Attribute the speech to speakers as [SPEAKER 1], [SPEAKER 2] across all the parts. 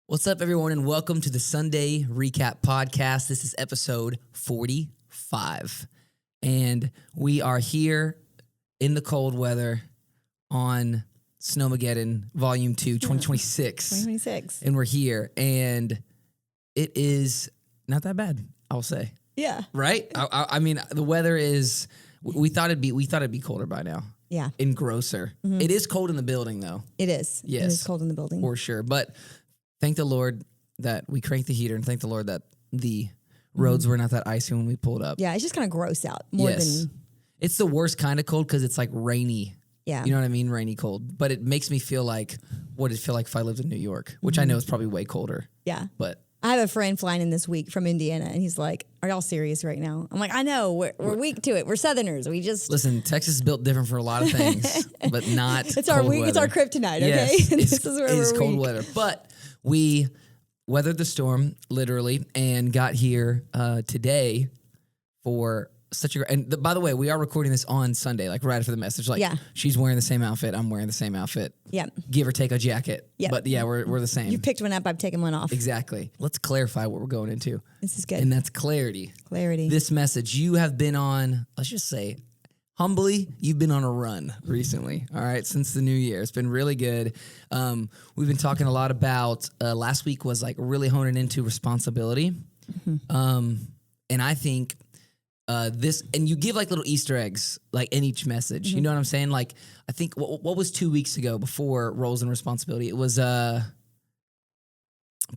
[SPEAKER 1] What's up, everyone, and welcome to the Sunday Recap Podcast. This is episode 45, and we are here in the cold weather on Snowmageddon Volume 2, 2026.
[SPEAKER 2] 2026.
[SPEAKER 1] And we're here, and it is not that bad, I'll say.
[SPEAKER 2] Yeah.
[SPEAKER 1] Right? I mean, the weather is, we thought it'd be colder by now.
[SPEAKER 2] Yeah.
[SPEAKER 1] And grosser. Mm-hmm. It is cold in the building, though.
[SPEAKER 2] It is.
[SPEAKER 1] Yes.
[SPEAKER 2] It is cold in the building.
[SPEAKER 1] For sure. But thank the Lord that we cranked the heater, and thank the Lord that the roads were not that icy when we pulled up.
[SPEAKER 2] Yeah, it's just kind of gross out more than...
[SPEAKER 1] It's the worst kind of cold because it's like rainy.
[SPEAKER 2] Yeah.
[SPEAKER 1] You know what I mean? Rainy cold. But it makes me feel like what it'd feel like if I lived in New York, which I know is probably way colder.
[SPEAKER 2] Yeah.
[SPEAKER 1] But
[SPEAKER 2] I have a friend flying in this week from Indiana, and he's like, are y'all serious right now? I'm like, I know. We're weak to it. We're Southerners. We just...
[SPEAKER 1] Listen, Texas is built different for a lot of things, but not
[SPEAKER 2] it's our
[SPEAKER 1] cold
[SPEAKER 2] week.
[SPEAKER 1] weather.
[SPEAKER 2] It's our kryptonite, okay?
[SPEAKER 1] Yes,
[SPEAKER 2] This is where
[SPEAKER 1] it is
[SPEAKER 2] we're
[SPEAKER 1] cold
[SPEAKER 2] weak.
[SPEAKER 1] weather. But we weathered the storm, literally, and got here today for such a... And by the way, we are recording this on Sunday, like right after the message. Like,
[SPEAKER 2] Yeah.
[SPEAKER 1] She's wearing the same outfit. I'm wearing the same outfit.
[SPEAKER 2] Yeah.
[SPEAKER 1] Give or take a jacket.
[SPEAKER 2] Yep.
[SPEAKER 1] But yeah, we're the same.
[SPEAKER 2] You picked one up. I've taken one off.
[SPEAKER 1] Exactly. Let's clarify what we're going into.
[SPEAKER 2] This is good.
[SPEAKER 1] And that's clarity.
[SPEAKER 2] Clarity.
[SPEAKER 1] This message, you have been on, let's just say, humbly, you've been on a run recently, all right, since the new year. It's been really good. We've been talking a lot about, last week was like really honing into responsibility. Mm-hmm. And I think this, and you give like little Easter eggs like in each message. Mm-hmm. You know what I'm saying? Like, I think, what was 2 weeks ago before roles and responsibility? It was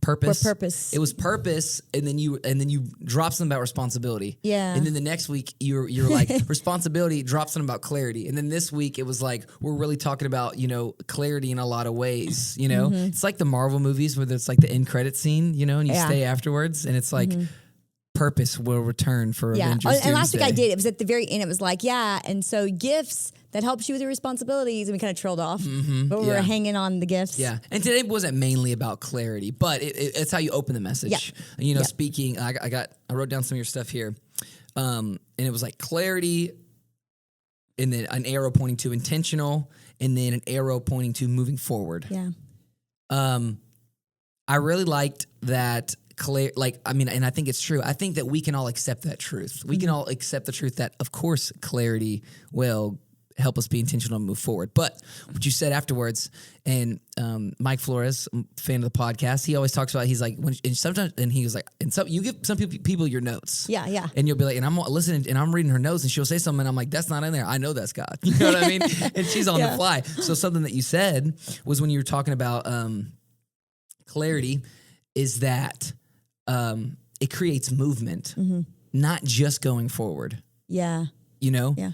[SPEAKER 1] purpose.
[SPEAKER 2] Or purpose.
[SPEAKER 1] It was purpose, and then you drop something about responsibility.
[SPEAKER 2] Yeah.
[SPEAKER 1] And then the next week you're like responsibility, drop something about clarity. And then this week it was like we're really talking about, clarity in a lot of ways. It's like the Marvel movies where there's like the end credit scene, and you stay afterwards, and it's like purpose will return for Avengers
[SPEAKER 2] And last week I
[SPEAKER 1] Doomsday.
[SPEAKER 2] did. It was at the very end. It was like, and so gifts that helps you with your responsibilities, and we kind of trailed off, but we were hanging on the gifts.
[SPEAKER 1] Yeah, and today wasn't mainly about clarity, but it's how you open the message.
[SPEAKER 2] Yeah.
[SPEAKER 1] Speaking, I wrote down some of your stuff here, and it was like clarity, and then an arrow pointing to intentional, and then an arrow pointing to moving forward.
[SPEAKER 2] Yeah.
[SPEAKER 1] I really liked that. And I think it's true. I think that we can all accept that truth. We can all accept the truth that, of course, clarity will help us be intentional and move forward. But what you said afterwards, and Mike Flores, fan of the podcast, he always talks about, he's like, you give some people your notes.
[SPEAKER 2] Yeah.
[SPEAKER 1] And you'll be like, and I'm listening and I'm reading her notes, and she'll say something, and I'm like, that's not in there. I know that's God. You know what I mean? And she's on the fly. So something that you said was when you were talking about clarity is that it creates movement, not just going forward.
[SPEAKER 2] Yeah.
[SPEAKER 1] Yeah.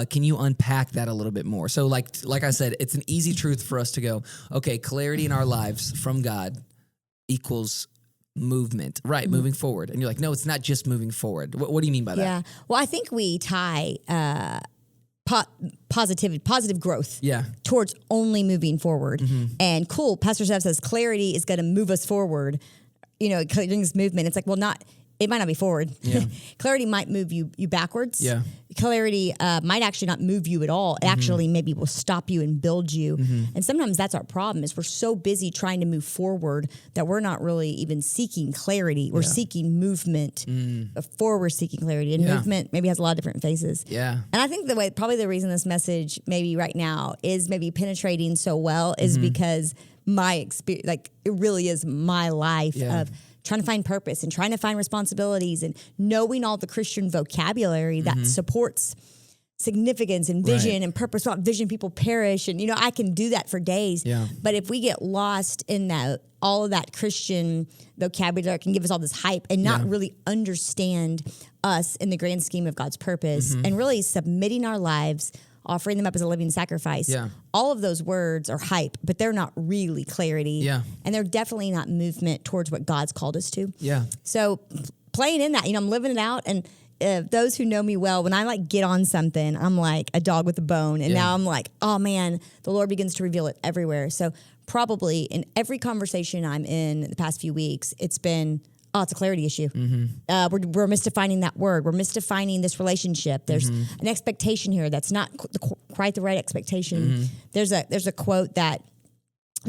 [SPEAKER 1] Can you unpack that a little bit more? So like I said, it's an easy truth for us to go, okay, clarity in our lives from God equals movement, right? Moving forward. And you're like, no, it's not just moving forward. What do you mean by that?
[SPEAKER 2] Yeah. Well, I think we tie positive growth towards only moving forward. And cool, Pastor Steph says clarity is going to move us forward. During this movement, it's like, it might not be forward. Yeah. Clarity might move you backwards. Yeah. Clarity might actually not move you at all. It actually maybe will stop you and build you. And sometimes that's our problem, is we're so busy trying to move forward that we're not really even seeking clarity. We're seeking movement before we're seeking clarity. And movement maybe has a lot of different phases.
[SPEAKER 1] Yeah.
[SPEAKER 2] And I think probably the reason this message maybe right now is maybe penetrating so well is because my experience, like it really is my life of trying to find purpose and trying to find responsibilities and knowing all the Christian vocabulary that supports significance and vision and purpose. Without vision, people perish. And, I can do that for days. Yeah. But if we get lost in all of that Christian vocabulary can give us all this hype and not really understand us in the grand scheme of God's purpose and really submitting our lives, offering them up as a living sacrifice. Yeah. All of those words are hype, but they're not really clarity. Yeah. And they're definitely not movement towards what God's called us to. Yeah. So playing in that, I'm living it out. And those who know me well, when I get on something, I'm like a dog with a bone. And now I'm like, oh man, the Lord begins to reveal it everywhere. So probably in every conversation I'm in the past few weeks, it's been, it's a clarity issue. We're misdefining that word. We're misdefining this relationship. There's an expectation here that's not quite the right expectation. There's a quote that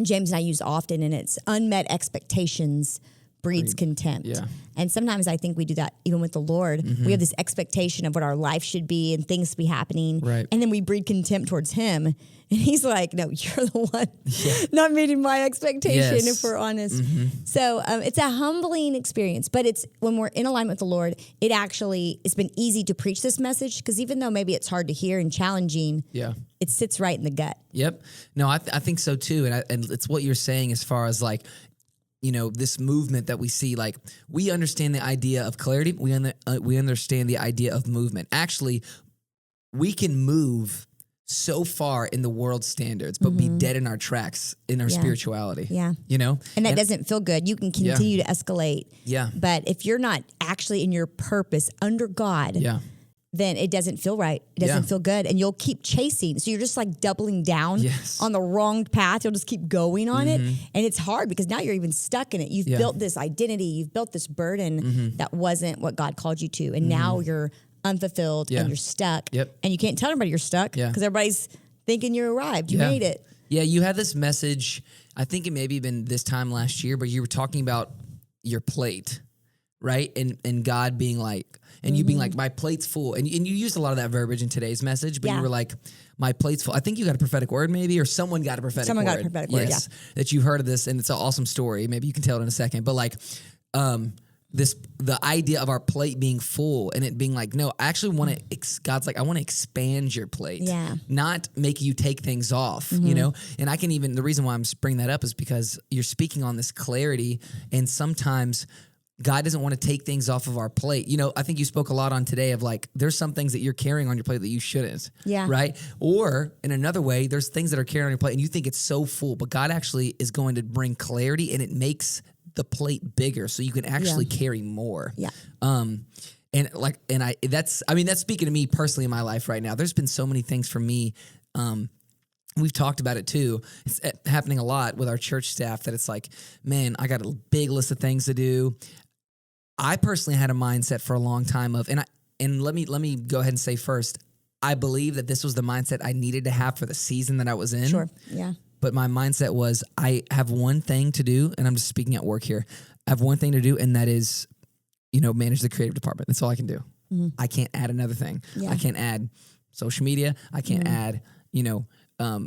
[SPEAKER 2] James and I use often, and it's unmet expectations breeds contempt.
[SPEAKER 1] Yeah.
[SPEAKER 2] And sometimes I think we do that even with the Lord. We have this expectation of what our life should be and things to be happening.
[SPEAKER 1] Right.
[SPEAKER 2] And then we breed contempt towards him. And he's like, no, you're the one not meeting my expectation, if we're honest. So it's a humbling experience. But it's when we're in alignment with the Lord, it's been easy to preach this message, because even though maybe it's hard to hear and challenging, it sits right in the gut.
[SPEAKER 1] Yep. No, I think so too. And it's what you're saying as far as like, you know, this movement that we see, like we understand the idea of clarity. We understand the idea of movement. Actually, we can move so far in the world standards, but be dead in our tracks in our spirituality.
[SPEAKER 2] Yeah.
[SPEAKER 1] You know?
[SPEAKER 2] And that doesn't feel good. You can continue to escalate.
[SPEAKER 1] Yeah.
[SPEAKER 2] But if you're not actually in your purpose under God, then it doesn't feel right. It doesn't feel good. And you'll keep chasing. So you're just like doubling down on the wrong path. You'll just keep going on it. And it's hard because now you're even stuck in it. You've built this identity. You've built this burden that wasn't what God called you to. And now you're unfulfilled and you're stuck. And you can't tell everybody you're stuck because everybody's thinking you arrived. You made it.
[SPEAKER 1] Yeah, you had this message, I think it maybe been this time last year, but you were talking about your plate, right? And God being like, and you being like, my plate's full. And you used a lot of that verbiage in today's message, but you were like, my plate's full. I think you got a prophetic word maybe, or someone got a prophetic word.
[SPEAKER 2] Someone got a prophetic word,
[SPEAKER 1] that you heard of this, and it's an awesome story. Maybe you can tell it in a second. But like, the idea of our plate being full and it being like, no, I actually want to, God's like, I want to expand your plate, not make you take things off, you know? And the reason why I'm bringing that up is because you're speaking on this clarity, and sometimes God doesn't want to take things off of our plate. You know, I think you spoke a lot on today of like, there's some things that you're carrying on your plate that you shouldn't. Right? Or in another way, there's things that are carrying on your plate and you think it's so full, but God actually is going to bring clarity, and it makes the plate bigger so you can actually carry more. That's speaking to me personally in my life right now. There's been so many things for me. We've talked about it too. It's happening a lot with our church staff that it's like, man, I got a big list of things to do. I personally had a mindset for a long time of, and let me go ahead and say first, I believe that this was the mindset I needed to have for the season that I was in.
[SPEAKER 2] Sure. Yeah.
[SPEAKER 1] But my mindset was, I have one thing to do, and I'm just speaking at work here. I have one thing to do, and that is, manage the creative department. That's all I can do. I can't add another thing. I can't add social media. I can't add,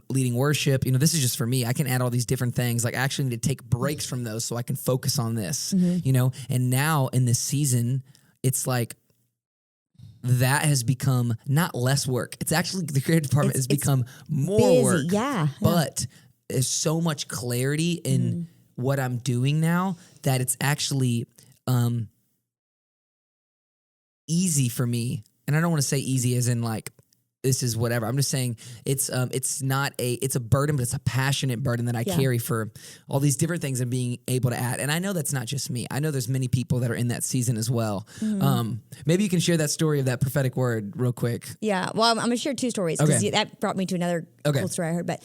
[SPEAKER 1] leading worship. This is just for me. I can add all these different things. Like I actually need to take breaks from those so I can focus on this, and now in this season, it's like that has become not less work. It's actually the creative department has become more
[SPEAKER 2] busy.
[SPEAKER 1] work.
[SPEAKER 2] Yeah.
[SPEAKER 1] But there's so much clarity in what I'm doing now that it's actually easy for me. And I don't want to say easy as in like, this is whatever. I'm just saying it's a burden, but it's a passionate burden that I carry for all these different things and being able to add. And I know that's not just me. I know there's many people that are in that season as well. Maybe you can share that story of that prophetic word real quick.
[SPEAKER 2] Yeah. Well, I'm going to share two stories because that brought me to another cool story I heard. But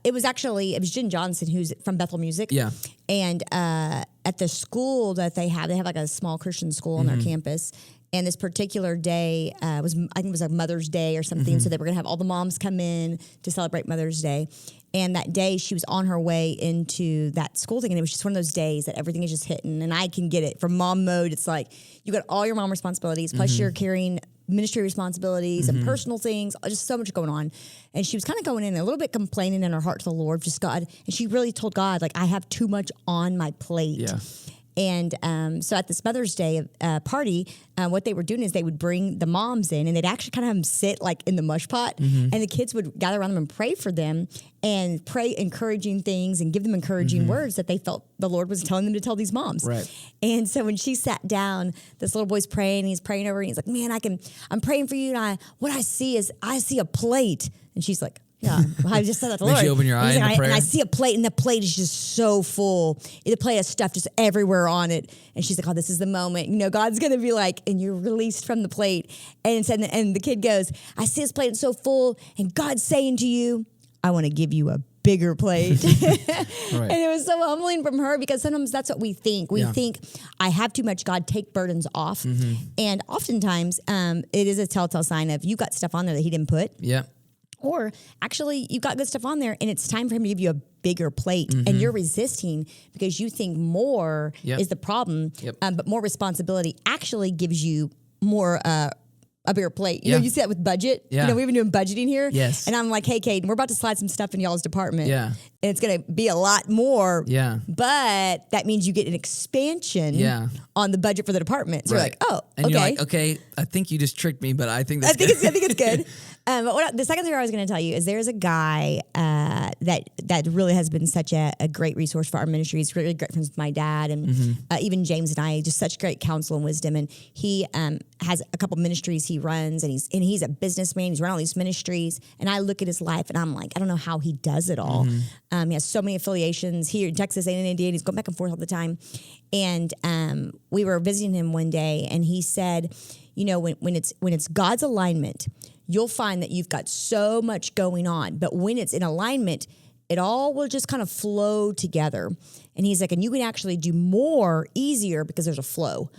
[SPEAKER 2] it was Jen Johnson, who's from Bethel Music. Yeah. And at the school that they have like a small Christian school on their campus. And this particular day I think it was like Mother's Day or something. So they were going to have all the moms come in to celebrate Mother's Day. And that day she was on her way into that school thing. And it was just one of those days that everything is just hitting. And I can get it from mom mode. It's like you got all your mom responsibilities, plus you're carrying ministry responsibilities and personal things, just so much going on. And she was kind of going in a little bit complaining in her heart to the Lord, just God. And she really told God, like, I have too much on my plate. Yeah. And so at this Mother's Day party, what they were doing is they would bring the moms in and they'd actually kind of have them sit like in the mush pot and the kids would gather around them and pray for them and pray encouraging things and give them encouraging words that they felt the Lord was telling them to tell these moms. Right. And so when she sat down, this little boy's praying and he's praying over her and he's like, man, I'm praying for you. And what I see is I see a plate. And she's like, yeah, well, I just said that to the Lord.
[SPEAKER 1] You open your eye in the prayer?
[SPEAKER 2] And I see a plate, and the plate is just so full. The plate has stuff just everywhere on it. And she's like, oh, this is the moment. God's going to be like, and you're released from the plate. And the kid goes, I see this plate, it's so full, and God's saying to you, I want to give you a bigger plate. And it was so humbling from her because sometimes that's what we think. We think, I have too much, God, take burdens off. And oftentimes, it is a telltale sign of you got stuff on there that he didn't put. Yeah. Or actually, you've got good stuff on there, and it's time for him to give you a bigger plate, and you're resisting because you think more is the problem, but more responsibility actually gives you more a bigger plate. You know, you see that with budget. You know, we've been doing budgeting here.
[SPEAKER 1] Yes.
[SPEAKER 2] And I'm like, hey, Kate, we're about to slide some stuff in y'all's department.
[SPEAKER 1] Yeah.
[SPEAKER 2] And it's going to be a lot more.
[SPEAKER 1] Yeah.
[SPEAKER 2] But that means you get an expansion on the budget for the department. So you're like, oh,
[SPEAKER 1] and
[SPEAKER 2] okay.
[SPEAKER 1] you're like, okay, I think you just tricked me, but I think that's
[SPEAKER 2] I think it's good. But the second thing I was going to tell you is there's a guy that really has been such a great resource for our ministry. He's really great friends with my dad and even James and I, just such great counsel and wisdom. And he has a couple ministries he runs, and he's a businessman. He's run all these ministries. And I look at his life and I'm like, I don't know how he does it all. He has so many affiliations here in Texas and in Indiana. He's going back and forth all the time. And we were visiting him one day, and he said, you know, when it's God's alignment, you'll find that you've got so much going on. But when it's in alignment, it all will just kind of flow together. And he's like, and you can actually do more easier because there's a flow.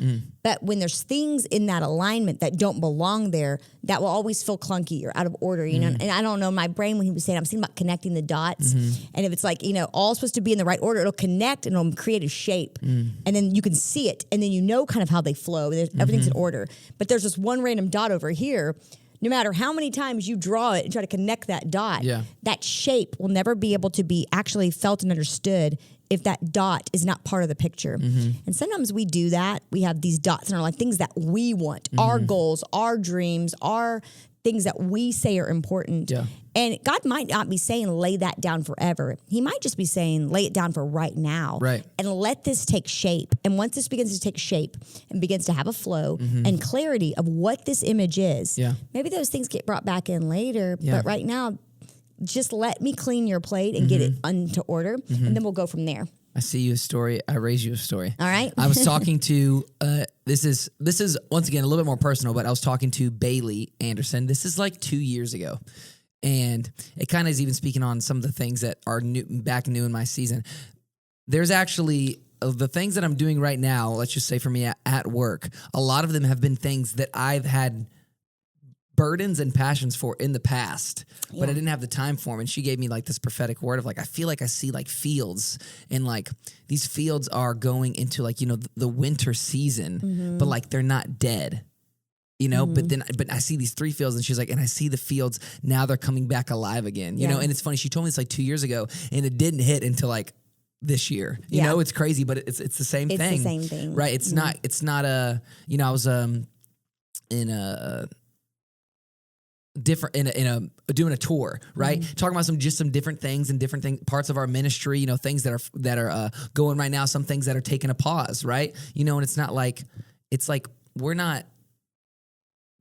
[SPEAKER 2] But when there's things in that alignment that don't belong there, that will always feel clunky or out of order, you know? And I don't know, my brain, when he was saying, I'm thinking about connecting the dots. And if it's like, you know, all supposed to be in the right order, it'll connect and it'll create a shape. And then you can see it. And then you know kind of how they flow. Everything's in order. But there's just one random dot over here. No matter how many times you draw it and try to connect that dot, that shape will never be able to be actually felt and understood if that dot is not part of the picture. And sometimes we do that. We have these dots in our life, things that we want, our goals, our dreams, our things that we say are important. And God might not be saying lay that down forever. He might just be saying lay it down for right now. And let this take shape. And once this begins to take shape and begins to have a flow and clarity of what this image is, maybe those things get brought back in later. But right now, just let me clean your plate and get it into order. And then we'll go from there.
[SPEAKER 1] I see you a story. I raise you a story.
[SPEAKER 2] All right.
[SPEAKER 1] I was talking to, this is once again, a little bit more personal, but I was talking to Bailey Anderson. This is like 2 years ago. And it kind of is even speaking on some of the things that are new in my season. There's actually the things that I'm doing right now, let's just say for me at work, a lot of them have been things that I've had burdens and passions for in the past, but I didn't have the time for them. And she gave me like this prophetic word of like, I feel like I see like fields, and like these fields are going into like, you know, the winter season, but like they're not dead. You know, but I see these 3 fields, and she's like, and I see the fields now, they're coming back alive again, you know? And it's funny. She told me this like 2 years ago, and it didn't hit until like this year, you know, it's crazy, but it's the same thing.
[SPEAKER 2] It's the same thing.
[SPEAKER 1] Right. It's not a, you know, I was, in a different, doing a tour, right? Talking about some different things and parts of our ministry, you know, things that are going right now, some things that are taking a pause, right? You know, and it's like, we're not,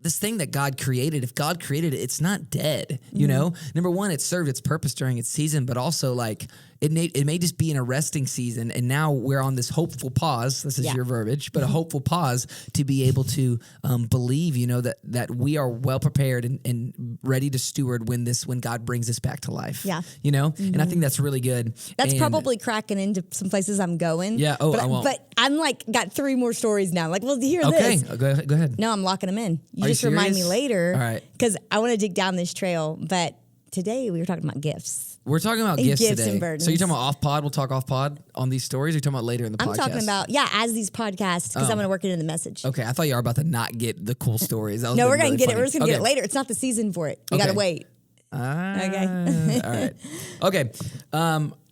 [SPEAKER 1] this thing that God created, if God created it, it's not dead, you know? Number one, it served its purpose during its season, but also like it may just be in a resting season, and now we're on this hopeful pause. This is your verbiage, but a hopeful pause to be able to believe, you know, that we are well prepared and ready to steward when God brings us back to life. You know, and I think that's really good.
[SPEAKER 2] That's probably cracking into some places I'm going.
[SPEAKER 1] Yeah. Oh, I won't.
[SPEAKER 2] But I'm like got 3 more stories now. Like, well, hear this.
[SPEAKER 1] Okay, go ahead.
[SPEAKER 2] No, I'm locking them in. You
[SPEAKER 1] Are
[SPEAKER 2] just
[SPEAKER 1] you
[SPEAKER 2] remind me
[SPEAKER 1] serious?
[SPEAKER 2] later.
[SPEAKER 1] All right.
[SPEAKER 2] Because I want to dig down this trail. But today we were talking about gifts.
[SPEAKER 1] We're talking about gifts
[SPEAKER 2] and
[SPEAKER 1] today.
[SPEAKER 2] burdens.
[SPEAKER 1] So you're talking about off pod? We'll talk off pod on these stories? Or you're talking about later in the podcast?
[SPEAKER 2] I'm talking about, as these podcasts, because I'm going to work it in the message.
[SPEAKER 1] Okay, I thought you were about to not get the cool stories.
[SPEAKER 2] No, we're going to get it. We're just going to get it later. It's not the season for it. We got to wait.
[SPEAKER 1] Okay. All right. Okay.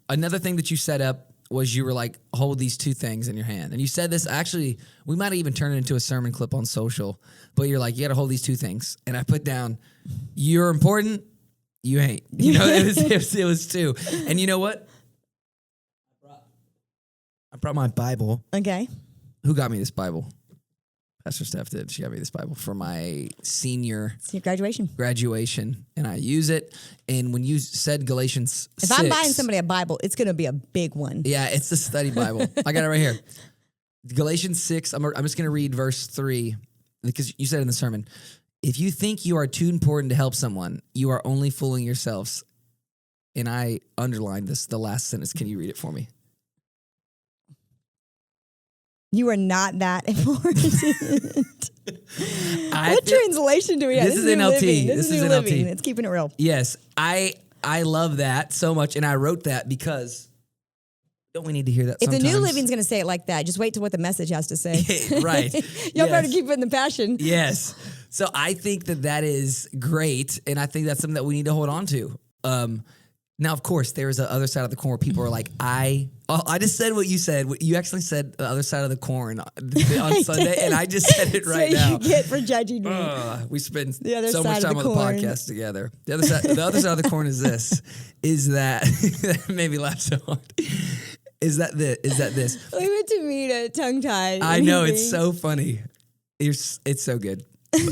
[SPEAKER 1] Another thing that you set up was you were like, hold these 2 things in your hand. And you said this, actually, we might even turn it into a sermon clip on social, but you're like, you got to hold these 2 things. And I put down, you're important, you ain't. You know, it was 2. And you know what? I brought my Bible.
[SPEAKER 2] Okay.
[SPEAKER 1] Who got me this Bible? Pastor Steph did. She got me this Bible for my senior graduation, and I use it. And when you said Galatians 6,
[SPEAKER 2] I'm buying somebody a Bible, it's going to be a big one.
[SPEAKER 1] Yeah, it's the study Bible. I got it right here. Galatians 6. I'm just going to read verse 3 because you said it in the sermon. If you think you are too important to help someone, you are only fooling yourselves. And I underlined the last sentence. Can you read it for me?
[SPEAKER 2] You are not that important. What translation do we have?
[SPEAKER 1] This is NLT.
[SPEAKER 2] This is New Living. It's keeping it real.
[SPEAKER 1] Yes. I love that so much. And I wrote that because don't we need to hear that sometimes?
[SPEAKER 2] If the New Living's going to say it like that, just wait till what the Message has to say.
[SPEAKER 1] Right.
[SPEAKER 2] Y'all better keep it in the passion.
[SPEAKER 1] Yes. So I think that is great. And I think that's something that we need to hold on to. Now, of course, there's the other side of the coin where people are like, I just said what you said. You actually said the other side of the coin on Sunday, and I just said it right now.
[SPEAKER 2] You get for judging me.
[SPEAKER 1] We spend
[SPEAKER 2] so
[SPEAKER 1] much time on the podcast together. The other side of the coin is this, is that, maybe laugh so hard, is that this.
[SPEAKER 2] We went to meet a tongue-tied.
[SPEAKER 1] I know, it's so funny. It's so good.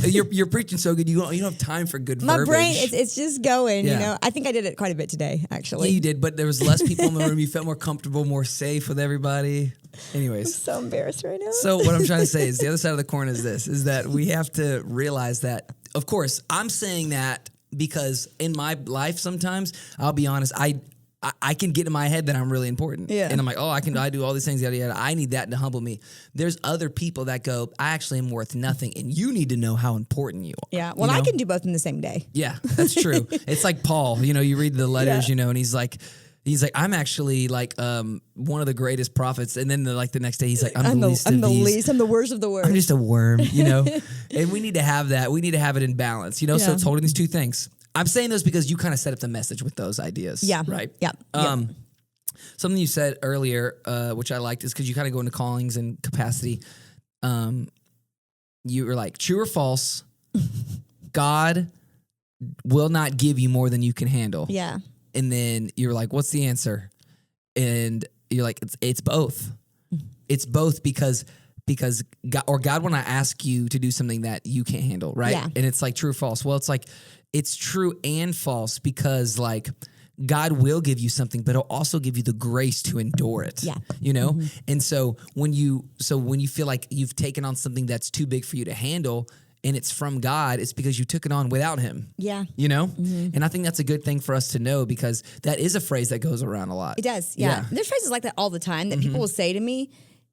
[SPEAKER 1] You're preaching so good. You don't have time for good verbiage.
[SPEAKER 2] My brain, it's just going. Yeah. You know, I think I did it quite a bit today. Actually,
[SPEAKER 1] yeah, you did. But there was less people in the room. You felt more comfortable, more safe with everybody. Anyways,
[SPEAKER 2] I'm so embarrassed right now.
[SPEAKER 1] So what I'm trying to say is the other side of the coin is this: is that we have to realize that. Of course, I'm saying that because in my life, sometimes I'll be honest, I can get in my head that I'm really important.
[SPEAKER 2] Yeah.
[SPEAKER 1] And I'm like, oh, I do all these things, yada, yada. I need that to humble me. There's other people that go, I actually am worth nothing, and you need to know how important you are.
[SPEAKER 2] Yeah. Well, I can do both in the same day.
[SPEAKER 1] Yeah, that's true. It's like Paul, you read the letters, and he's like, I'm actually like one of the greatest prophets. And then the next day he's like, I'm the least of these.
[SPEAKER 2] I'm the worst of the worst.
[SPEAKER 1] I'm just a worm, And we need to have that. We need to have it in balance, So it's holding these two things. I'm saying those because you kind of set up the message with those ideas.
[SPEAKER 2] Yeah.
[SPEAKER 1] Right?
[SPEAKER 2] Yeah.
[SPEAKER 1] Something you said earlier, which I liked, is because you kind of go into callings and capacity. You were like, true or false, God will not give you more than you can handle.
[SPEAKER 2] Yeah.
[SPEAKER 1] And then you're like, what's the answer? And you're like, it's both. It's both because God will not ask you to do something that you can't handle, right?
[SPEAKER 2] Yeah.
[SPEAKER 1] And it's like true or false. Well, it's like, it's true and false because like God will give you something, but he'll also give you the grace to endure it.
[SPEAKER 2] Yeah.
[SPEAKER 1] Mm-hmm. And so when you feel like you've taken on something that's too big for you to handle and it's from God, it's because you took it on without him.
[SPEAKER 2] Yeah.
[SPEAKER 1] Mm-hmm. And I think that's a good thing for us to know because that is a phrase that goes around a lot.
[SPEAKER 2] It does. Yeah. There's phrases like that all the time that people will say to me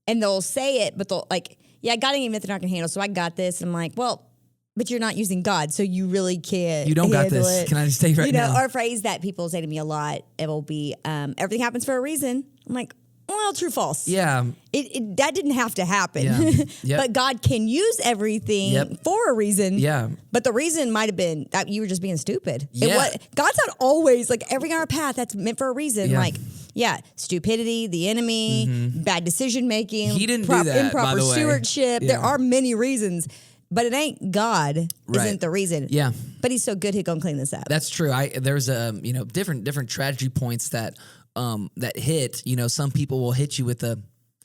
[SPEAKER 2] and they'll say it, but they'll like, yeah, God ain't even nothing I can handle. So I got this. And I'm like, well, but you're not using God, so you really can't.
[SPEAKER 1] You don't got this.
[SPEAKER 2] It.
[SPEAKER 1] Can I just say right now?
[SPEAKER 2] Or a phrase that people say to me a lot, it will be, everything happens for a reason. I'm like, well, true, false.
[SPEAKER 1] Yeah.
[SPEAKER 2] That didn't have to happen.
[SPEAKER 1] Yeah. Yep.
[SPEAKER 2] But God can use everything for a reason.
[SPEAKER 1] Yeah.
[SPEAKER 2] But the reason might have been that you were just being stupid.
[SPEAKER 1] Yeah.
[SPEAKER 2] God's not always, like, everything on our path that's meant for a reason.
[SPEAKER 1] Yeah.
[SPEAKER 2] Like, stupidity, the enemy, bad decision making.
[SPEAKER 1] He didn't do that,
[SPEAKER 2] improper
[SPEAKER 1] by the way.
[SPEAKER 2] stewardship.
[SPEAKER 1] Yeah.
[SPEAKER 2] There are many reasons. But it ain't God
[SPEAKER 1] Right.
[SPEAKER 2] isn't the reason.
[SPEAKER 1] Yeah.
[SPEAKER 2] But he's so good he'll go clean this up.
[SPEAKER 1] That's true. There's different tragedy points that hit. Some people will hit you with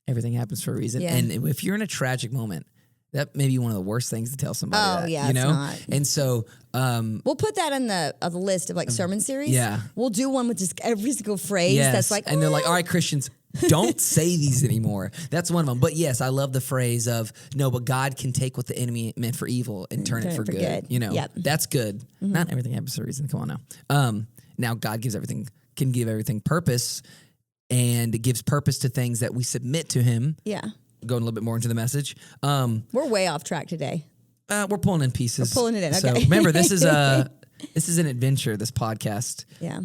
[SPEAKER 1] everything happens for a reason.
[SPEAKER 2] Yeah.
[SPEAKER 1] And if you're in a tragic moment, that may be one of the worst things to tell somebody.
[SPEAKER 2] Oh,
[SPEAKER 1] that,
[SPEAKER 2] yeah,
[SPEAKER 1] you know.
[SPEAKER 2] it's not.
[SPEAKER 1] And so
[SPEAKER 2] We'll put that on the list of like sermon series.
[SPEAKER 1] Yeah.
[SPEAKER 2] We'll do one with just every single phrase
[SPEAKER 1] yes,
[SPEAKER 2] that's like,
[SPEAKER 1] and they're like, all right, Christians, don't say these anymore. That's one of them. But yes, I love the phrase of no, but God can take what the enemy meant for evil and turn it for good. That's good.
[SPEAKER 2] Mm-hmm.
[SPEAKER 1] Not everything happens for a reason. Come on now. Now God can give everything purpose, and it gives purpose to things that we submit to Him.
[SPEAKER 2] Yeah.
[SPEAKER 1] Going a little bit more into the message.
[SPEAKER 2] We're way off track today.
[SPEAKER 1] We're pulling in pieces.
[SPEAKER 2] We're pulling it in. Okay.
[SPEAKER 1] So remember, this is an adventure. This podcast.
[SPEAKER 2] Yeah.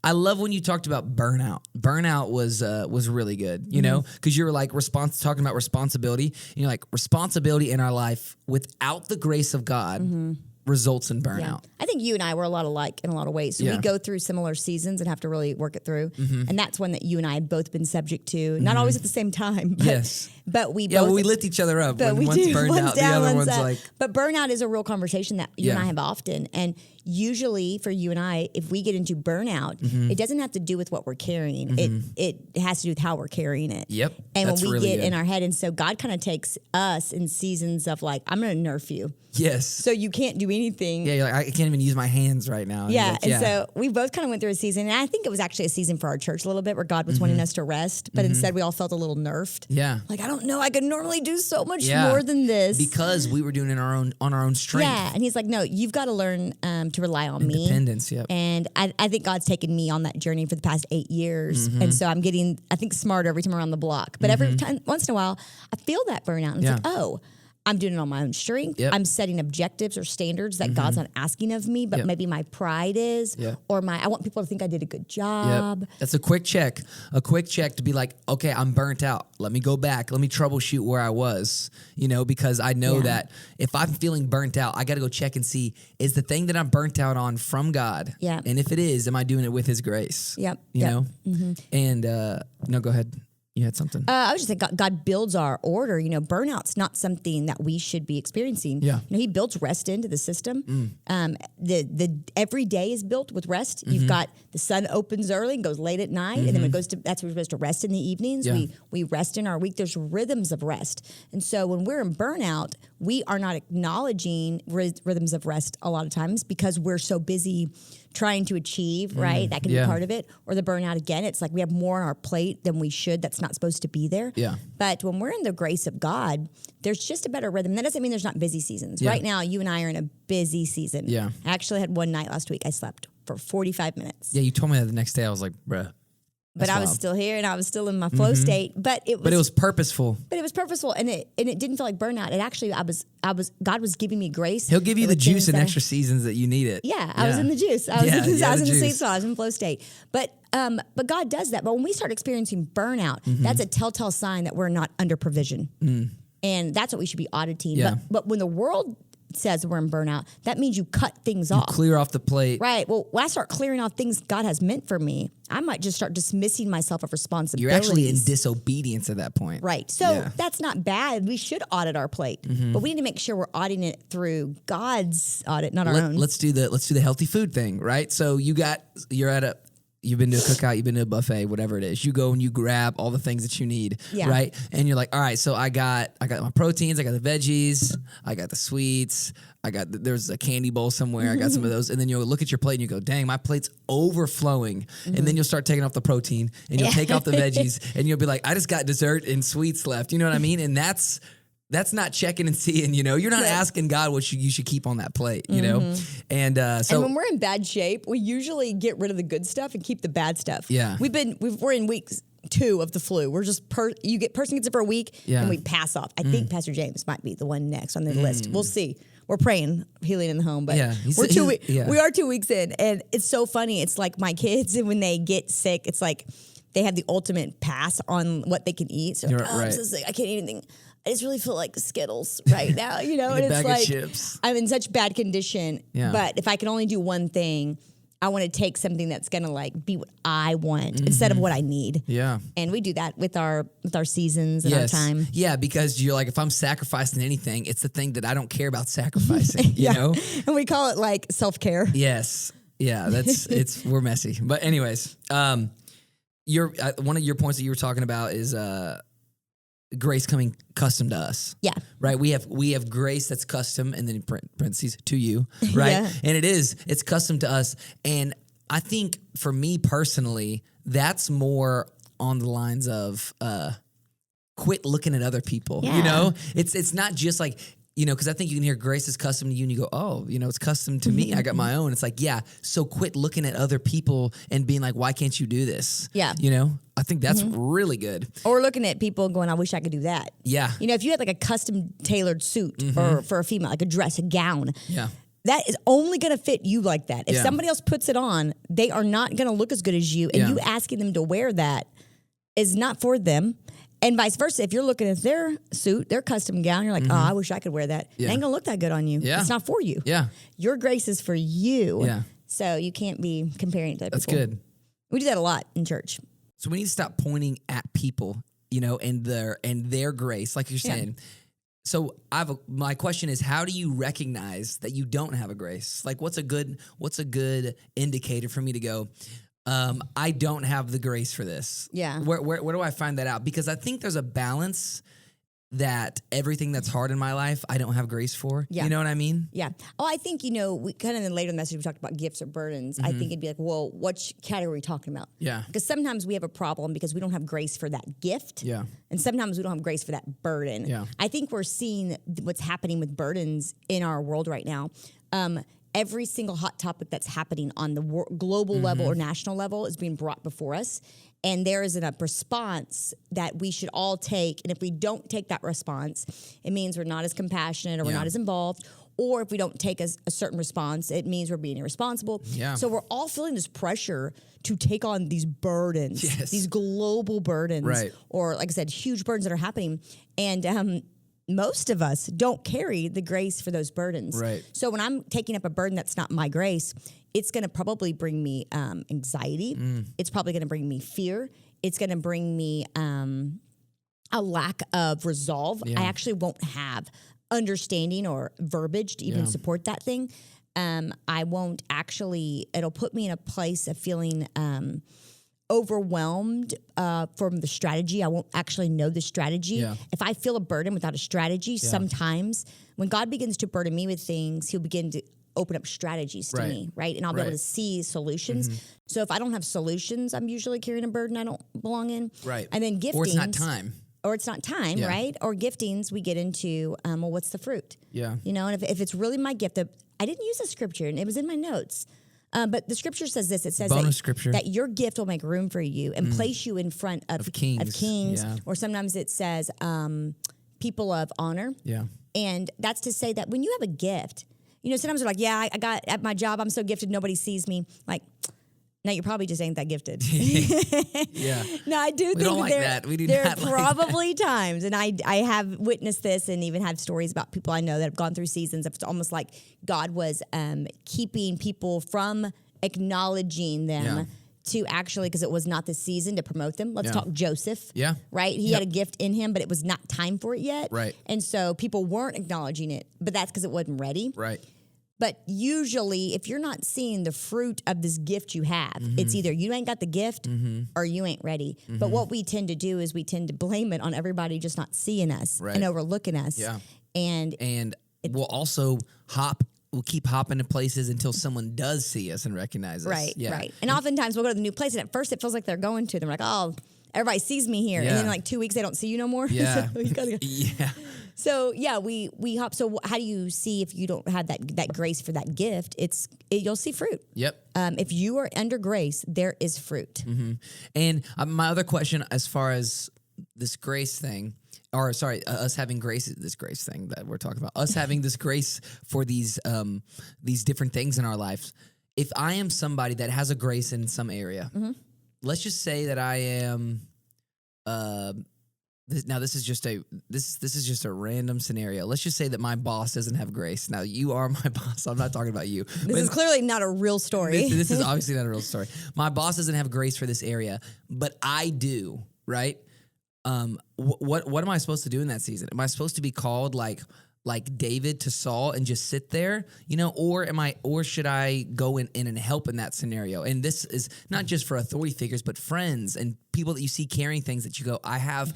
[SPEAKER 1] I love when you talked about burnout. Burnout was really good, because you were like talking about responsibility. And you're like, responsibility in our life without the grace of God results in burnout.
[SPEAKER 2] Yeah. I think you and I were a lot alike in a lot of ways. So we go through similar seasons and have to really work it through. And that's one that you and I have both been subject to, not always at the same time. But,
[SPEAKER 1] yes.
[SPEAKER 2] But we
[SPEAKER 1] both.
[SPEAKER 2] Well,
[SPEAKER 1] we lift each other up.
[SPEAKER 2] But
[SPEAKER 1] when one's burned out, the other one's like.
[SPEAKER 2] But burnout is a real conversation that you and I have often. And usually for you and I, if we get into burnout, it doesn't have to do with what we're carrying. It has to do with how we're carrying it.
[SPEAKER 1] Yep.
[SPEAKER 2] And
[SPEAKER 1] that's
[SPEAKER 2] when we
[SPEAKER 1] really
[SPEAKER 2] get
[SPEAKER 1] good.
[SPEAKER 2] in our head, and so God kind of takes us in seasons of like, I'm going to nerf you.
[SPEAKER 1] Yes.
[SPEAKER 2] So you can't do anything.
[SPEAKER 1] Yeah, you're like, I can't even use my hands right now.
[SPEAKER 2] Yeah. And so we both kind of went through a season. And I think it was actually a season for our church a little bit where God was wanting us to rest. But instead we all felt a little nerfed.
[SPEAKER 1] Yeah.
[SPEAKER 2] Like, don't know. I could normally do so much
[SPEAKER 1] Yeah.
[SPEAKER 2] more than this.
[SPEAKER 1] Because we were doing it on our own strength.
[SPEAKER 2] Yeah. And he's like, no, you've got to learn to rely on me.
[SPEAKER 1] Independence, yep.
[SPEAKER 2] And I think God's taken me on that journey for the past 8 years. And so I'm getting, I think, smarter every time around the block. But every time, once in a while, I feel that burnout. And it's like, oh, I'm doing it on my own strength.
[SPEAKER 1] Yep.
[SPEAKER 2] I'm setting objectives or standards that God's not asking of me, but maybe my pride is, or I want people to think I did a good job.
[SPEAKER 1] Yep. That's a quick check to be like, okay, I'm burnt out. Let me go back. Let me troubleshoot where I was, because I know that if I'm feeling burnt out, I got to go check and see, is the thing that I'm burnt out on from God?
[SPEAKER 2] Yeah.
[SPEAKER 1] And if it is, am I doing it with his grace?
[SPEAKER 2] Yep.
[SPEAKER 1] You know? And no, go ahead. You had something.
[SPEAKER 2] I was just saying, God builds our order. Burnout's not something that we should be experiencing.
[SPEAKER 1] Yeah.
[SPEAKER 2] He builds rest into the system. The every day is built with rest. You've got the sun opens early and goes late at night, and then when it goes to, that's when we're supposed to rest in the evenings.
[SPEAKER 1] Yeah.
[SPEAKER 2] We rest in our week. There's rhythms of rest, and so when we're in burnout, we are not acknowledging rhythms of rest a lot of times because we're so busy trying to achieve, right? That can be part of it. Or the burnout again, it's like we have more on our plate than we should. That's not supposed to be there.
[SPEAKER 1] Yeah.
[SPEAKER 2] But when we're in the grace of God, there's just a better rhythm. That doesn't mean there's not busy seasons.
[SPEAKER 1] Yeah.
[SPEAKER 2] Right now, you and I are in a busy season.
[SPEAKER 1] Yeah.
[SPEAKER 2] I actually had one night last week. I slept for 45 minutes.
[SPEAKER 1] Yeah, you told me that the next day. I was like, bruh.
[SPEAKER 2] But I was still here and I was still in my flow state. But it was
[SPEAKER 1] purposeful.
[SPEAKER 2] But it was purposeful, and it didn't feel like burnout. It actually, God was giving me grace.
[SPEAKER 1] He'll give you the
[SPEAKER 2] with
[SPEAKER 1] juice
[SPEAKER 2] things
[SPEAKER 1] in
[SPEAKER 2] that
[SPEAKER 1] extra seasons that you need it.
[SPEAKER 2] Yeah, I was in the juice. I was in the
[SPEAKER 1] juice.
[SPEAKER 2] sweet spot. I was in flow state. But God does that. But when we start experiencing burnout, that's a telltale sign that we're not under provision, and that's what we should be auditing.
[SPEAKER 1] Yeah.
[SPEAKER 2] But when the world says we're in burnout, that means you cut things off.
[SPEAKER 1] Clear off the plate.
[SPEAKER 2] Right. Well, when I start clearing off things God has meant for me, I might just start dismissing myself of responsibilities.
[SPEAKER 1] You're actually in disobedience at that point.
[SPEAKER 2] Right. So that's not bad. We should audit our plate, but we need to make sure we're auditing it through God's audit, not our own.
[SPEAKER 1] Let's do the healthy food thing, right? So you've been to a cookout, you've been to a buffet, whatever it is. You go and you grab all the things that you need, right? And you're like, all right, so I got my proteins, I got the veggies, I got the sweets, there's a candy bowl somewhere, I got some of those. And then you'll look at your plate and you go, dang, my plate's overflowing. And then you'll start taking off the protein and you'll take off the veggies and you'll be like, I just got dessert and sweets left. You know what I mean? And that's not checking and seeing, you're not asking God what you should keep on that plate, And so
[SPEAKER 2] when we're in bad shape, we usually get rid of the good stuff and keep the bad stuff.
[SPEAKER 1] Yeah.
[SPEAKER 2] We're in week 2 of the flu. We're just person gets it for a week and we pass off. I think Pastor James might be the one next on the list. We'll see. We're praying healing in the home, but we are 2 weeks in, and it's so funny. It's like my kids, and when they get sick, it's like they have the ultimate pass on what they can eat. So I'm so sick, I can't eat anything. I just really feel like Skittles right now, and it's like
[SPEAKER 1] chips.
[SPEAKER 2] I'm in such bad condition.
[SPEAKER 1] Yeah.
[SPEAKER 2] But if I can only do one thing, I want to take something that's gonna be what I want instead of what I need.
[SPEAKER 1] Yeah.
[SPEAKER 2] And we do that with our seasons and our time.
[SPEAKER 1] Yeah, because you're like, if I'm sacrificing anything, it's the thing that I don't care about sacrificing, you know?
[SPEAKER 2] And we call it like self-care.
[SPEAKER 1] Yes. Yeah, we're messy. But anyways, one of your points that you were talking about is grace coming custom to us.
[SPEAKER 2] Yeah.
[SPEAKER 1] Right. We have grace that's custom, and then in parentheses to you. Right.
[SPEAKER 2] Yeah.
[SPEAKER 1] And it's custom to us. And I think for me personally, that's more on the lines of quit looking at other people.
[SPEAKER 2] Yeah.
[SPEAKER 1] It's not just like, because I think you can hear grace is custom to you and you go, oh, it's custom to me. I got my own. It's like, yeah. So quit looking at other people and being like, why can't you do this?
[SPEAKER 2] Yeah.
[SPEAKER 1] I think that's really good.
[SPEAKER 2] Or looking at people going, I wish I could do that.
[SPEAKER 1] Yeah.
[SPEAKER 2] If you had like a custom tailored suit for a female, like a dress, a gown.
[SPEAKER 1] Yeah.
[SPEAKER 2] That is only going to fit you like that. If somebody else puts it on, they are not going to look as good as you. And you asking them to wear that is not for them. And vice versa. If you're looking at their suit, their custom gown, you're like, oh, I wish I could wear that. It ain't going to look that good on you.
[SPEAKER 1] Yeah.
[SPEAKER 2] It's not for you.
[SPEAKER 1] Yeah.
[SPEAKER 2] Your grace is for you.
[SPEAKER 1] Yeah.
[SPEAKER 2] So you can't be comparing it to other
[SPEAKER 1] That's
[SPEAKER 2] people.
[SPEAKER 1] good.
[SPEAKER 2] We do that a lot in church.
[SPEAKER 1] So we need to stop pointing at people, and their grace, like you're saying. So my question is, how do you recognize that you don't have a grace? Like, what's a good indicator for me to go, I don't have the grace for this?
[SPEAKER 2] Yeah.
[SPEAKER 1] Where do I find that out? Because I think there's a balance that everything that's hard in my life, I don't have grace for.
[SPEAKER 2] Yeah.
[SPEAKER 1] You know what I mean?
[SPEAKER 2] Yeah. Oh, I think, we kind of later in the message, we talked about gifts or burdens. I think it'd be like, well, what category are we talking about?
[SPEAKER 1] Yeah.
[SPEAKER 2] Because sometimes we have a problem because we don't have grace for that gift.
[SPEAKER 1] Yeah.
[SPEAKER 2] And sometimes we don't have grace for that burden.
[SPEAKER 1] Yeah.
[SPEAKER 2] I think we're seeing what's happening with burdens in our world right now. Every single hot topic that's happening on the global level or national level is being brought before us. And there is a response that we should all take. And if we don't take that response, it means we're not as compassionate or we're not as involved. Or if we don't take a certain response, it means we're being irresponsible.
[SPEAKER 1] Yeah.
[SPEAKER 2] So we're all feeling this pressure to take on these burdens, these global burdens,
[SPEAKER 1] right.
[SPEAKER 2] or like I said, huge burdens that are happening. And most of us don't carry the grace for those burdens.
[SPEAKER 1] Right.
[SPEAKER 2] So when I'm taking up a burden that's not my grace, it's going to probably bring me anxiety. It's probably going to bring me fear. It's going to bring me a lack of resolve.
[SPEAKER 1] Yeah.
[SPEAKER 2] I actually won't have understanding or verbiage to even support that thing. I won't actually, it'll put me in a place of feeling overwhelmed from the strategy. I won't actually know the strategy.
[SPEAKER 1] Yeah.
[SPEAKER 2] If I feel a burden without a strategy, sometimes when God begins to burden me with things, he'll begin to open up strategies to me, right? And I'll be able to see solutions. So if I don't have solutions, I'm usually carrying a burden I don't belong in.
[SPEAKER 1] Right.
[SPEAKER 2] And then giftings.
[SPEAKER 1] Or it's not time.
[SPEAKER 2] Or it's not time, right? Or giftings, we get into, well, what's the fruit?
[SPEAKER 1] Yeah.
[SPEAKER 2] And if it's really my gift, I didn't use a scripture, and it was in my notes. But the scripture says this. It says that your gift will make room for you and place you in front of kings.
[SPEAKER 1] Yeah.
[SPEAKER 2] Or sometimes it says people of honor.
[SPEAKER 1] Yeah.
[SPEAKER 2] And that's to say that when you have a gift, sometimes we're like, I got at my job, I'm so gifted, nobody sees me. Like, no, you probably just ain't that gifted.
[SPEAKER 1] Yeah.
[SPEAKER 2] No, I do think
[SPEAKER 1] don't like that. We do
[SPEAKER 2] there
[SPEAKER 1] not
[SPEAKER 2] are
[SPEAKER 1] like
[SPEAKER 2] probably times, and I have witnessed this and even have stories about people I know that have gone through seasons. It's almost like God was keeping people from acknowledging them to actually, because it was not the season to promote them. Let's talk Joseph.
[SPEAKER 1] Yeah.
[SPEAKER 2] Right? He had a gift in him, but it was not time for it yet.
[SPEAKER 1] Right.
[SPEAKER 2] And so people weren't acknowledging it, but that's because it wasn't ready.
[SPEAKER 1] Right.
[SPEAKER 2] But usually, if you're not seeing the fruit of this gift you have, it's either you ain't got the gift or you ain't ready. But what we tend to do is we tend to blame it on everybody just not seeing us and overlooking us.
[SPEAKER 1] Yeah.
[SPEAKER 2] And
[SPEAKER 1] we'll keep hopping to places until someone does see us and recognize us.
[SPEAKER 2] Right,
[SPEAKER 1] Yeah.
[SPEAKER 2] right. And oftentimes we'll go to the new place, and at first it feels like they're going to. They're like, oh, everybody sees me here. And then in like 2 weeks, they don't see you no more.
[SPEAKER 1] Yeah.
[SPEAKER 2] So you gotta go.
[SPEAKER 1] Yeah.
[SPEAKER 2] So we hop. So how do you see if you don't have that grace for that gift? You'll see fruit.
[SPEAKER 1] Yep.
[SPEAKER 2] If you are under grace, there is fruit.
[SPEAKER 1] And my other question, as far as this grace thing, us having grace, this grace thing that we're talking about, us having this grace for these different things in our lives. If I am somebody that has a grace in some area, let's just say that I am. This is just a random scenario. Let's just say that my boss doesn't have grace. Now you are my boss. I'm not talking about you.
[SPEAKER 2] This is clearly not a real story.
[SPEAKER 1] This is obviously not a real story. My boss doesn't have grace for this area, but I do. Right? What am I supposed to do in that season? Am I supposed to be called like David to Saul and just sit there, or should I go in and help in that scenario? And this is not just for authority figures, but friends and people that you see carrying things that you go, I have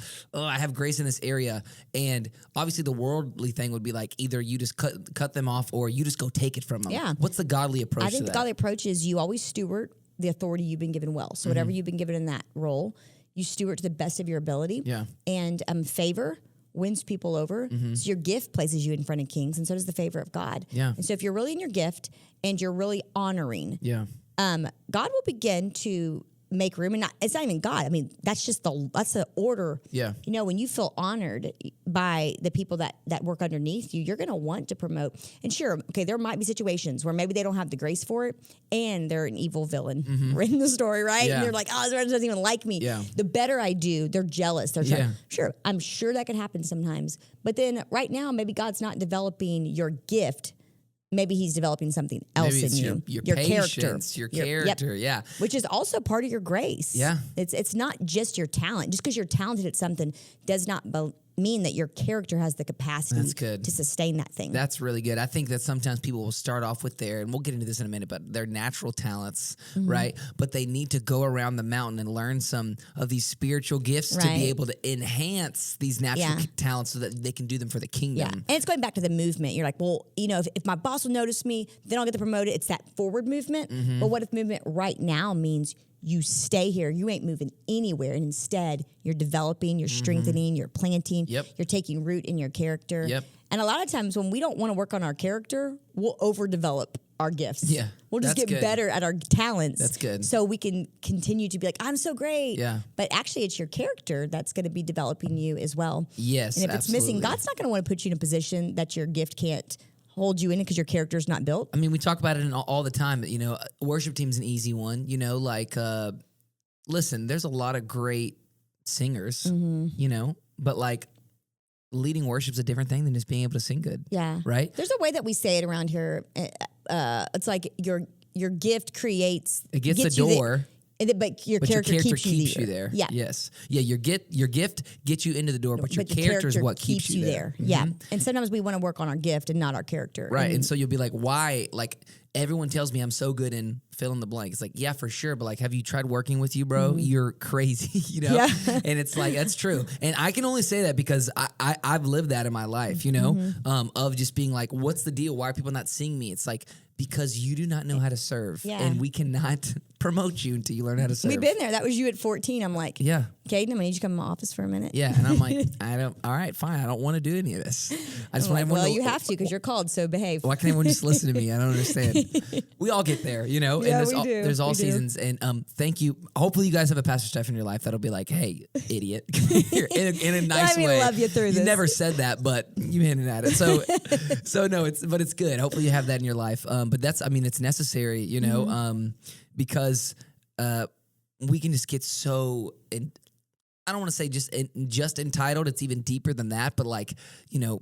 [SPEAKER 1] grace in this area. And obviously the worldly thing would be like, either you just cut them off or you just go take it from them.
[SPEAKER 2] Yeah.
[SPEAKER 1] What's the godly approach to that?
[SPEAKER 2] I think the godly approach is you always steward the authority you've been given well. So whatever you've been given in that role, you steward to the best of your ability.
[SPEAKER 1] Yeah.
[SPEAKER 2] And favor wins people over. So your gift places you in front of kings, and so does the favor of God.
[SPEAKER 1] Yeah.
[SPEAKER 2] And so if you're really in your gift and you're really honoring, God will begin to make room. And it's not even God. I mean, that's the order.
[SPEAKER 1] Yeah.
[SPEAKER 2] When you feel honored by the people that work underneath you, you're going to want to promote. And sure, okay, there might be situations where maybe they don't have the grace for it and they're an evil villain written the story, right?
[SPEAKER 1] Yeah.
[SPEAKER 2] And they're like, oh, this person doesn't even like me.
[SPEAKER 1] Yeah.
[SPEAKER 2] The better I do, they're jealous. They're trying. Sure, I'm sure that can happen sometimes. But then right now, maybe God's not developing your gift. Maybe he's developing something else in you.
[SPEAKER 1] Your patience, your character, yeah.
[SPEAKER 2] Which is also part of your grace.
[SPEAKER 1] Yeah.
[SPEAKER 2] It's not just your talent. Just because you're talented at something does not mean that your character has the capacity
[SPEAKER 1] That's good.
[SPEAKER 2] to sustain that thing.
[SPEAKER 1] That's really good. I think that sometimes people will start off with and we'll get into this in a minute, but their natural talents, right? But they need to go around the mountain and learn some of these spiritual gifts to be able to enhance these natural talents so that they can do them for the kingdom.
[SPEAKER 2] Yeah. And it's going back to the movement. You're like, well, you know, if my boss will notice me, then I'll get promoted. It's that forward movement. But what if movement right now means you stay here, you ain't moving anywhere, and instead you're developing, you're strengthening, you're planting, you're taking root in your character. And a lot of times when we don't want to work on our character, we'll overdevelop our gifts.
[SPEAKER 1] Yeah.
[SPEAKER 2] We'll just get better at our talents.
[SPEAKER 1] That's good.
[SPEAKER 2] So we can continue to be like, I'm so great.
[SPEAKER 1] Yeah.
[SPEAKER 2] But actually it's your character that's going to be developing you as well.
[SPEAKER 1] Yes,
[SPEAKER 2] And if it's missing, God's not going to want to put you in a position that your gift can't hold you in because your character's not built.
[SPEAKER 1] I mean, we talk about it all the time. You know, worship team's an easy one. You know, like, listen, there's a lot of great singers, you know, but like leading worship's a different thing than just being able to sing good.
[SPEAKER 2] Yeah.
[SPEAKER 1] Right?
[SPEAKER 2] There's a way that we say it around here. It's like your gift creates...
[SPEAKER 1] It gets the door.
[SPEAKER 2] But your character keeps you there. Yeah.
[SPEAKER 1] Yes. Yeah, your gift gets you into the door, but your character is what keeps you there.
[SPEAKER 2] Yeah. And sometimes we want to work on our gift and not our character.
[SPEAKER 1] Right. And so you'll be like, why? Like, everyone tells me I'm so good in fill in the blank. It's like, yeah, for sure. But like, have you tried working with you, bro? You're crazy, you know? Yeah. And it's like, that's true. And I can only say that because I've lived that in my life, you know, of just being like, what's the deal? Why are people not seeing me? It's like, because you do not know how to serve. Yeah. And we cannot promote you until you learn how to serve.
[SPEAKER 2] We've been there. That was you at 14. I'm like, Caden, I'm going to need you to come in my office for a minute.
[SPEAKER 1] Yeah. And I'm like, all right, fine. I don't want to do any of this. I just want everyone
[SPEAKER 2] to. Well, you have to because you're called, so behave.
[SPEAKER 1] Why can't everyone just listen to me? I don't understand. We all get there, you know?
[SPEAKER 2] Yeah,
[SPEAKER 1] and there's all seasons. And thank you. Hopefully you guys have a Pastor Steph in your life that'll be like, hey, idiot. in a nice way.
[SPEAKER 2] Love you through this.
[SPEAKER 1] You never said that, but you hinted at it. So no, it's good. Hopefully you have that in your life. But it's necessary, you know, because we can just get so, I don't want to say just entitled. It's even deeper than that. But like, you know,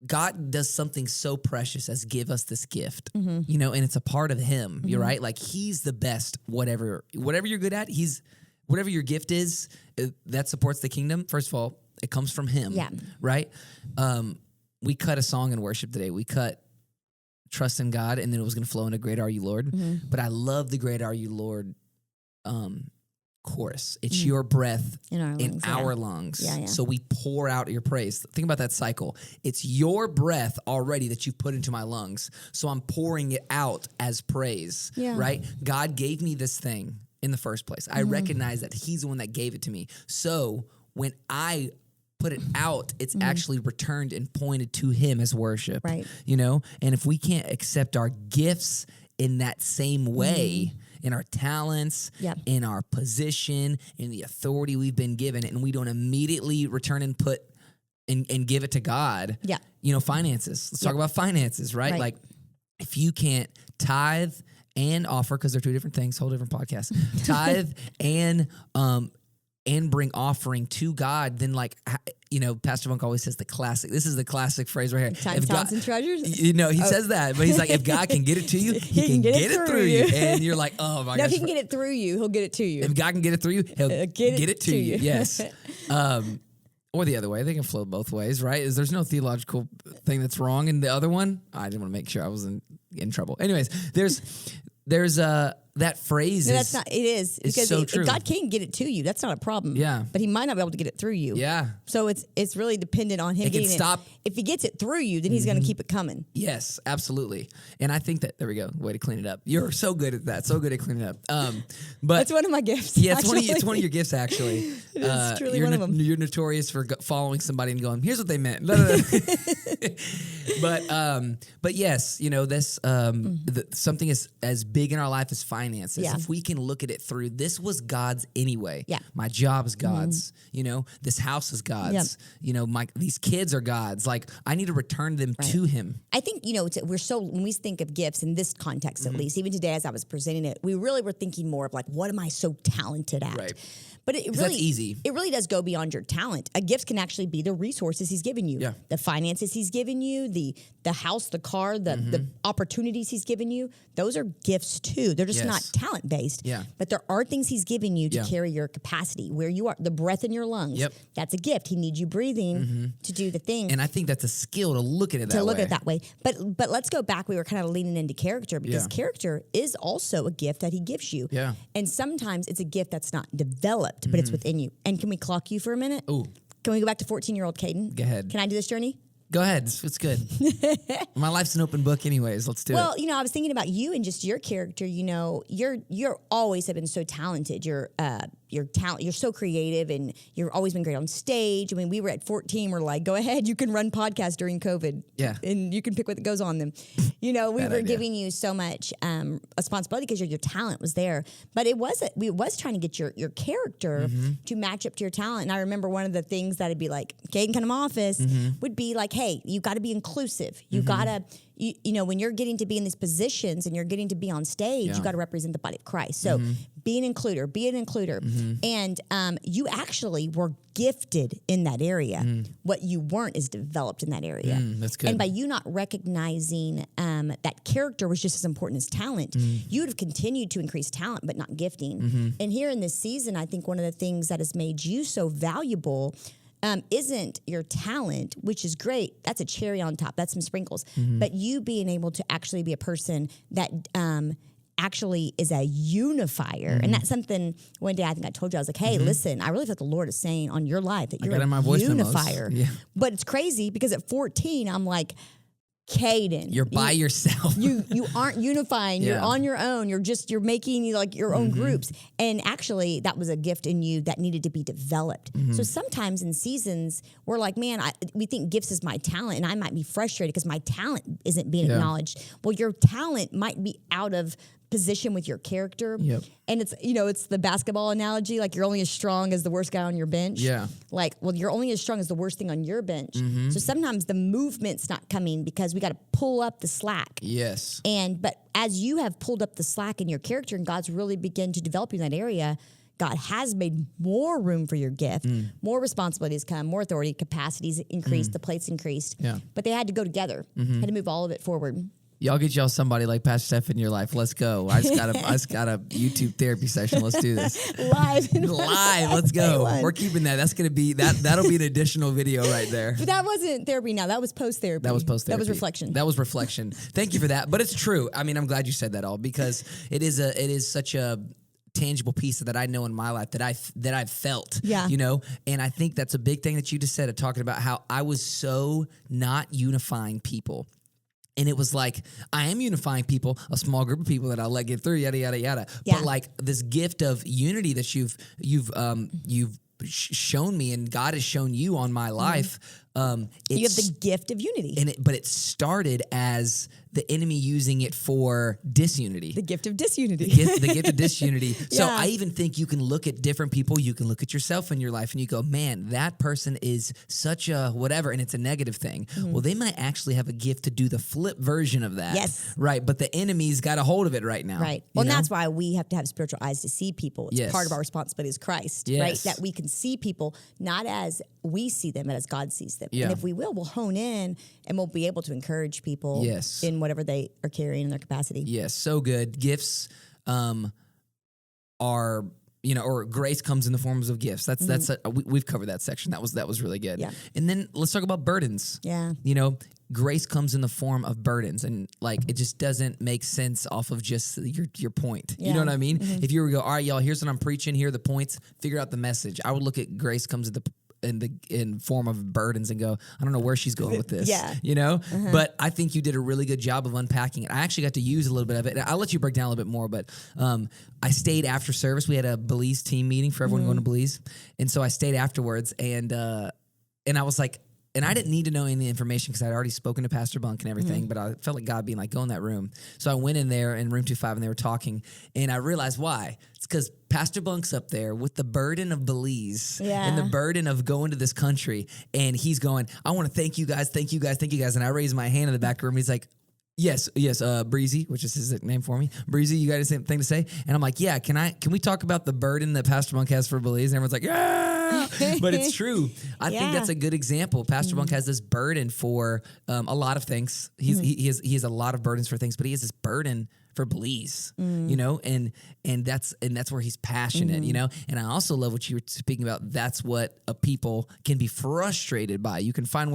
[SPEAKER 1] God does something so precious as give us this gift, you know, and it's a part of Him. You're right. Like He's the best. Whatever you're good at, whatever your gift is that supports the kingdom. First of all, it comes from Him. Yeah. Right. We cut a song in worship today. We cut Trust in God, and then it was going to flow into Great Are You, Lord. But I love the Great Are You, Lord chorus. It's your breath in our lungs. Yeah. So we pour out your praise. Think about that cycle. It's your breath already that you put into my lungs. So I'm pouring it out as praise, right? God gave me this thing in the first place. I recognize that He's the one that gave it to me. So when I put it out, it's actually returned and pointed to Him as worship, right? You know, and if we can't accept our gifts in that same way, in our talents, in our position, in the authority we've been given, and we don't immediately return and put and give it to God, you know, finances. Let's talk about finances, right? Like if you can't tithe and offer, because they're two different things, whole different podcasts, tithe and bring offering to God, then like, you know, Pastor Monk always says this is the classic phrase right here.
[SPEAKER 2] Time, talents, and treasures?
[SPEAKER 1] You know, he says that, but he's like, if God can get it to you, he can get it through you. And you're like, oh my gosh.
[SPEAKER 2] No, if He can get it through you, He'll get it to you.
[SPEAKER 1] If God can get it through you, He'll get it to you. Yes. Or the other way. They can flow both ways, right? There's no theological thing that's wrong in the other one. I didn't want to make sure I wasn't in trouble. Anyways, there's that phrase
[SPEAKER 2] that's not. It is because
[SPEAKER 1] so true.
[SPEAKER 2] God can get it to you. That's not a problem.
[SPEAKER 1] Yeah,
[SPEAKER 2] but He might not be able to get it through you.
[SPEAKER 1] Yeah.
[SPEAKER 2] So it's really dependent on Him getting it. If He gets it through you, then He's going to keep it coming.
[SPEAKER 1] Yes, absolutely. And I think that there we go. Way to clean it up. You're so good at that. So good at cleaning it up. But
[SPEAKER 2] that's one of my gifts.
[SPEAKER 1] Yeah, it's one of your gifts actually.
[SPEAKER 2] It's truly one of them.
[SPEAKER 1] You're notorious for following somebody and going, "Here's what they meant." But yes, you know this. Something as big in our life as finances. Yeah. If we can look at it through, this was God's anyway. Yeah. My job is God's. You know, this house is God's. Yep. You know, these kids are God's. Like I need to return them to Him. I think when we think of gifts in this context, at least, even today as I was presenting it, we really were thinking more of like, what am I so talented at? Right. But that's easy. It really does go beyond your talent. A gift can actually be the resources He's given you, the finances He's given you, the house, the car, the opportunities He's given you. Those are gifts too. They're just
[SPEAKER 2] not talent based.
[SPEAKER 1] Yeah.
[SPEAKER 2] But there are things he's giving you to
[SPEAKER 1] Yeah.
[SPEAKER 2] carry your capacity, where you are, the breath in your lungs.
[SPEAKER 1] Yep.
[SPEAKER 2] That's a gift. He needs you breathing to do the thing.
[SPEAKER 1] And I think that's a skill to look at it that way.
[SPEAKER 2] To look at it that way. But let's go back. We were kind of leaning into character, because character is also a gift that he gives you.
[SPEAKER 1] Yeah.
[SPEAKER 2] And sometimes it's a gift that's not developed, but it's within you. And can we clock you for a minute?
[SPEAKER 1] Ooh.
[SPEAKER 2] Can we go back to 14-year-old Caden?
[SPEAKER 1] Go ahead.
[SPEAKER 2] Can I do this journey?
[SPEAKER 1] Go ahead. It's good. My life's an open book anyways. Let's do it.
[SPEAKER 2] Well, I was thinking about you and just your character. You're always have been so talented. You're so creative, and you've always been great on stage. I mean, we were at 14. We're like, go ahead, you can run podcasts during COVID.
[SPEAKER 1] Yeah.
[SPEAKER 2] And you can pick what goes on them. We were
[SPEAKER 1] idea.
[SPEAKER 2] giving you so much responsibility because your talent was there. But we was trying to get your character to match up to your talent. And I remember one of the things that would be like, Caden Cunham office would be like, hey, you got to be inclusive. You got to, when you're getting to be in these positions and you're getting to be on stage, you got to represent the body of Christ. So be an includer. And you actually were gifted in that area. What you weren't is developed in that area.
[SPEAKER 1] That's good.
[SPEAKER 2] And by you not recognizing that character was just as important as talent, you would have continued to increase talent, but not gifting. And here in this season, I think one of the things that has made you so valuable isn't your talent, which is great. That's a cherry on top. That's some sprinkles. But you being able to actually be a person that actually is a unifier. And that's something one day I think I told you, I was like, hey, listen, I really feel like the Lord is saying on your life that you're a unifier.
[SPEAKER 1] Yeah.
[SPEAKER 2] But it's crazy because at 14, I'm like, Caden,
[SPEAKER 1] You're by yourself.
[SPEAKER 2] you aren't unifying. You're on your own. You're making like your own groups. And actually, that was a gift in you that needed to be developed. So sometimes in seasons, we're like, man, we think gifts is my talent, and I might be frustrated because my talent isn't being acknowledged. Well, your talent might be out of position with your character.
[SPEAKER 1] Yep.
[SPEAKER 2] And it's the basketball analogy, like you're only as strong as the worst guy on your bench.
[SPEAKER 1] Yeah.
[SPEAKER 2] Like, well, you're only as strong as the worst thing on your bench. So sometimes the movement's not coming because we got to pull up the slack.
[SPEAKER 1] Yes.
[SPEAKER 2] But as you have pulled up the slack in your character and God's really begun to develop you in that area, God has made more room for your gift. More responsibilities come, more authority, capacities increased, the plates increased.
[SPEAKER 1] Yeah.
[SPEAKER 2] But they had to go together, had to move all of it forward.
[SPEAKER 1] Y'all get y'all somebody like Pastor Steph in your life. Let's go. I just got a YouTube therapy session. Let's do this.
[SPEAKER 2] Live.
[SPEAKER 1] Let's go. We're keeping that. That's gonna be that'll be an additional video right there.
[SPEAKER 2] But that wasn't therapy now. That was post therapy.
[SPEAKER 1] That was post therapy.
[SPEAKER 2] That was reflection.
[SPEAKER 1] That was reflection. Thank you for that. But it's true. I mean, I'm glad you said that all, because it is such a tangible piece that I know in my life that I've felt.
[SPEAKER 2] Yeah.
[SPEAKER 1] And I think that's a big thing that you just said, talking about how I was so not unifying people. And it was like, I am unifying people, a small group of people that I'll let get through, yada, yada, yada.
[SPEAKER 2] Yeah.
[SPEAKER 1] But like this gift of unity that you've shown me, and God has shown you on my life.
[SPEAKER 2] You have the gift of unity.
[SPEAKER 1] But it started as the enemy using it for disunity.
[SPEAKER 2] The gift of disunity.
[SPEAKER 1] The gift of disunity. So
[SPEAKER 2] Yeah.
[SPEAKER 1] I even think you can look at different people. You can look at yourself in your life and you go, man, that person is such a whatever, and it's a negative thing. Well, they might actually have a gift to do the flip version of that.
[SPEAKER 2] Yes.
[SPEAKER 1] Right. But the enemy's got a hold of it right now.
[SPEAKER 2] Right. Well, and that's why we have to have spiritual eyes to see people. It's
[SPEAKER 1] Yes.
[SPEAKER 2] part of our responsibility as Christ,
[SPEAKER 1] Yes.
[SPEAKER 2] right? That we can see people not as we see them, but as God sees them.
[SPEAKER 1] Yeah.
[SPEAKER 2] And if we will, we'll hone in and we'll be able to encourage people
[SPEAKER 1] Yes.
[SPEAKER 2] in whatever they are carrying in their capacity.
[SPEAKER 1] Yes. So good. Gifts are, or grace comes in the forms of gifts. We've covered that section. That was really good.
[SPEAKER 2] Yeah.
[SPEAKER 1] And then let's talk about burdens.
[SPEAKER 2] Yeah.
[SPEAKER 1] Grace comes in the form of burdens, and like it just doesn't make sense off of just your point. You know
[SPEAKER 2] Yeah.
[SPEAKER 1] what I mean? If you were to go, all right, y'all, here's what I'm preaching. Here are the points. Figure out the message. I would look at grace comes in form of burdens and go, I don't know where she's going with this.
[SPEAKER 2] Yeah.
[SPEAKER 1] But I think you did a really good job of unpacking it. I actually got to use a little bit of it. I'll let you break down a little bit more, but I stayed after service. We had a Belize team meeting for everyone going to Belize, and so I stayed afterwards, and I was like. And I didn't need to know any information because I'd already spoken to Pastor Bunk and everything, but I felt like God being like, go in that room. So I went in there in room 2-5 and they were talking, and I realized why. It's because Pastor Bunk's up there with the burden of Belize and the burden of going to this country. And he's going, I want to thank you guys. And I raised my hand in the back of the room. He's like, Yes, Breezy, which is his name for me. Breezy, you got anything to say? And I'm like, yeah, can we talk about the burden that Pastor Bunk has for Belize? And everyone's like, yeah, but it's true. I think that's a good example. Pastor Bunk has this burden for a lot of things. He has a lot of burdens for things, but he has this burden for Belize, you know, and that's where he's passionate, you know. And I also love what you were speaking about. That's what a people can be frustrated by. You can find